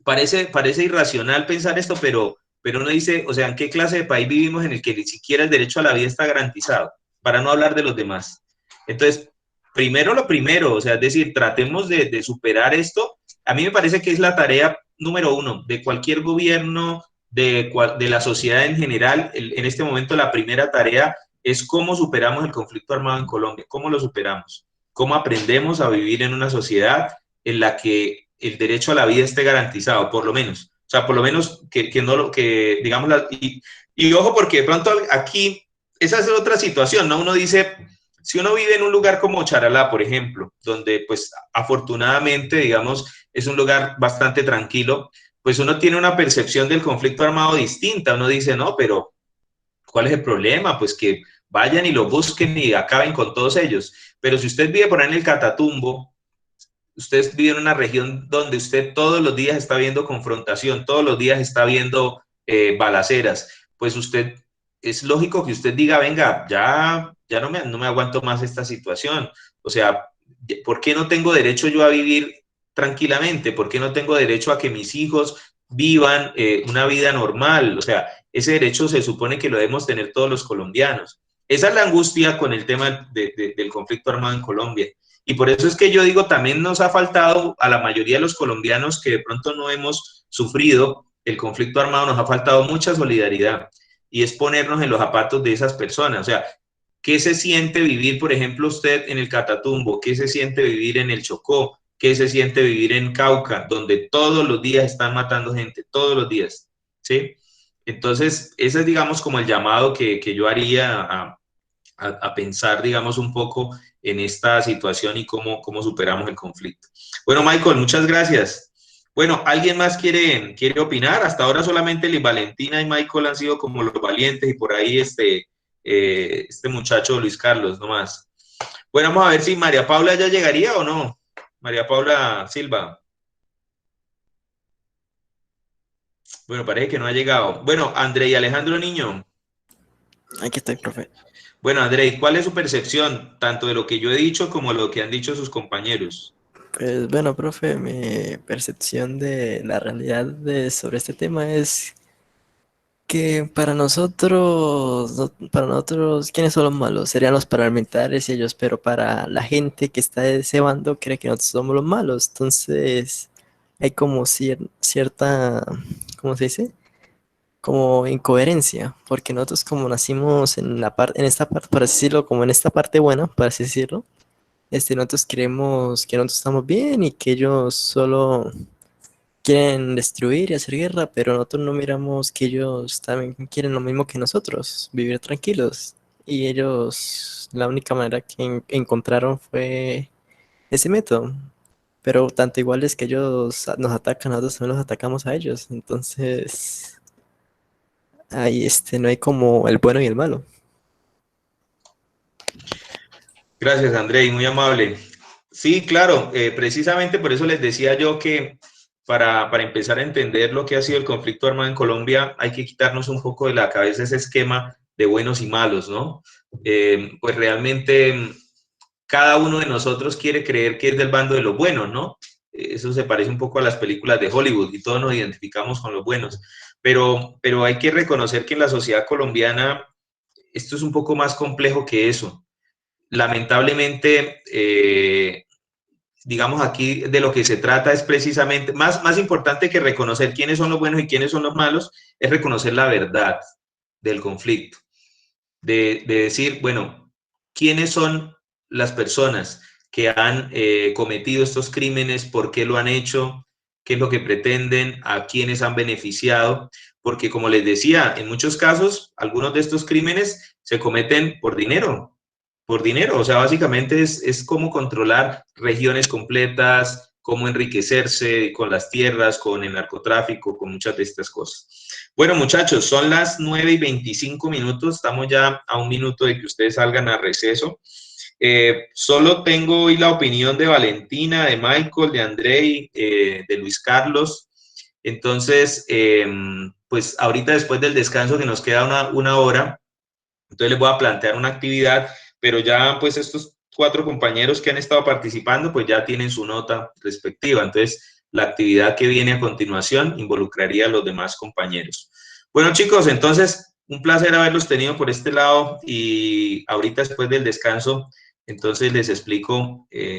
parece irracional pensar esto, pero uno dice, o sea, ¿en qué clase de país vivimos en el que ni siquiera el derecho a la vida está garantizado? Para no hablar de los demás. Entonces, primero lo primero, o sea, es decir, tratemos de superar esto. A mí me parece que es la tarea número uno de cualquier gobierno, de la sociedad en general. En este momento la primera tarea es cómo superamos el conflicto armado en Colombia, cómo lo superamos, cómo aprendemos a vivir en una sociedad en la que el derecho a la vida esté garantizado, por lo menos. O sea, por lo menos que no lo que, digamos, y ojo, porque de pronto aquí, esa es otra situación, ¿no? Uno dice, si uno vive en un lugar como Charalá, por ejemplo, donde pues afortunadamente, digamos, es un lugar bastante tranquilo, pues uno tiene una percepción del conflicto armado distinta. Uno dice, no, pero ¿cuál es el problema? Pues que vayan y lo busquen y acaben con todos ellos. Pero si usted vive por ahí en el Catatumbo, usted vive en una región donde usted todos los días está viendo confrontación, todos los días está viendo balaceras, pues usted, es lógico que usted diga, venga, ya no me aguanto más esta situación. O sea, ¿por qué no tengo derecho yo a vivir tranquilamente? ¿Por qué no tengo derecho a que mis hijos vivan una vida normal? O sea, ese derecho se supone que lo debemos tener todos los colombianos. Esa es la angustia con el tema del conflicto armado en Colombia. Y por eso es que yo digo, también nos ha faltado a la mayoría de los colombianos que de pronto no hemos sufrido el conflicto armado, nos ha faltado mucha solidaridad. Y es ponernos en los zapatos de esas personas. O sea, ¿qué se siente vivir, por ejemplo, usted en el Catatumbo? ¿Qué se siente vivir en el Chocó? ¿Qué se siente vivir en Cauca? Donde todos los días están matando gente, todos los días. ¿Sí? Entonces, ese es, digamos, como el llamado que yo haría a pensar, digamos, un poco en esta situación y cómo superamos el conflicto. Bueno, Michael, muchas gracias. Bueno, ¿alguien más quiere opinar? Hasta ahora solamente Liz Valentina y Michael han sido como los valientes y por ahí este muchacho Luis Carlos, nomás. Bueno, vamos a ver si María Paula ya llegaría o no. María Paula Silva. Bueno, parece que no ha llegado. Bueno, André y Alejandro Niño. Aquí estoy, profe. Bueno, André, ¿cuál es su percepción, tanto de lo que yo he dicho como lo que han dicho sus compañeros? Pues bueno, profe, mi percepción de la realidad sobre este tema es que para nosotros, ¿quiénes son los malos? Serían los paramilitares y ellos, pero para la gente que está de ese bando cree que nosotros somos los malos. Entonces, hay como cierta, ¿cómo se dice? Como incoherencia, porque nosotros como nacimos en esta parte, por así decirlo, como en esta parte buena, por así decirlo, nosotros creemos que nosotros estamos bien y que ellos solo quieren destruir y hacer guerra, pero nosotros no miramos que ellos también quieren lo mismo que nosotros, vivir tranquilos. Y ellos, la única manera que encontraron fue ese método. Pero tanto igual es que ellos nos atacan, nosotros también los atacamos a ellos. Entonces, ahí no hay como el bueno y el malo. Gracias, André, muy amable. Sí, claro, precisamente por eso les decía yo que para empezar a entender lo que ha sido el conflicto armado en Colombia, hay que quitarnos un poco de la cabeza ese esquema de buenos y malos, ¿no? Pues realmente cada uno de nosotros quiere creer que es del bando de los buenos, ¿no? Eso se parece un poco a las películas de Hollywood y todos nos identificamos con los buenos, pero hay que reconocer que en la sociedad colombiana esto es un poco más complejo que eso. Lamentablemente, digamos aquí de lo que se trata es precisamente, más importante que reconocer quiénes son los buenos y quiénes son los malos, es reconocer la verdad del conflicto. De decir, bueno, quiénes son las personas que han cometido estos crímenes, por qué lo han hecho, qué es lo que pretenden, a quiénes han beneficiado, porque como les decía, en muchos casos, algunos de estos crímenes se cometen por dinero. por dinero. O sea, básicamente es cómo controlar regiones completas, cómo enriquecerse con las tierras, con el narcotráfico, con muchas de estas cosas. Bueno, muchachos, son las 9:25, estamos ya a 1 minuto de que ustedes salgan a receso. Solo tengo hoy la opinión de Valentina, de Michael, de Andrei, de Luis Carlos. Entonces, pues ahorita después del descanso que nos queda una hora, entonces les voy a plantear una actividad, pero ya pues estos 4 compañeros que han estado participando pues ya tienen su nota respectiva. Entonces la actividad que viene a continuación involucraría a los demás compañeros. Bueno, chicos, entonces un placer haberlos tenido por este lado y ahorita después del descanso entonces les explico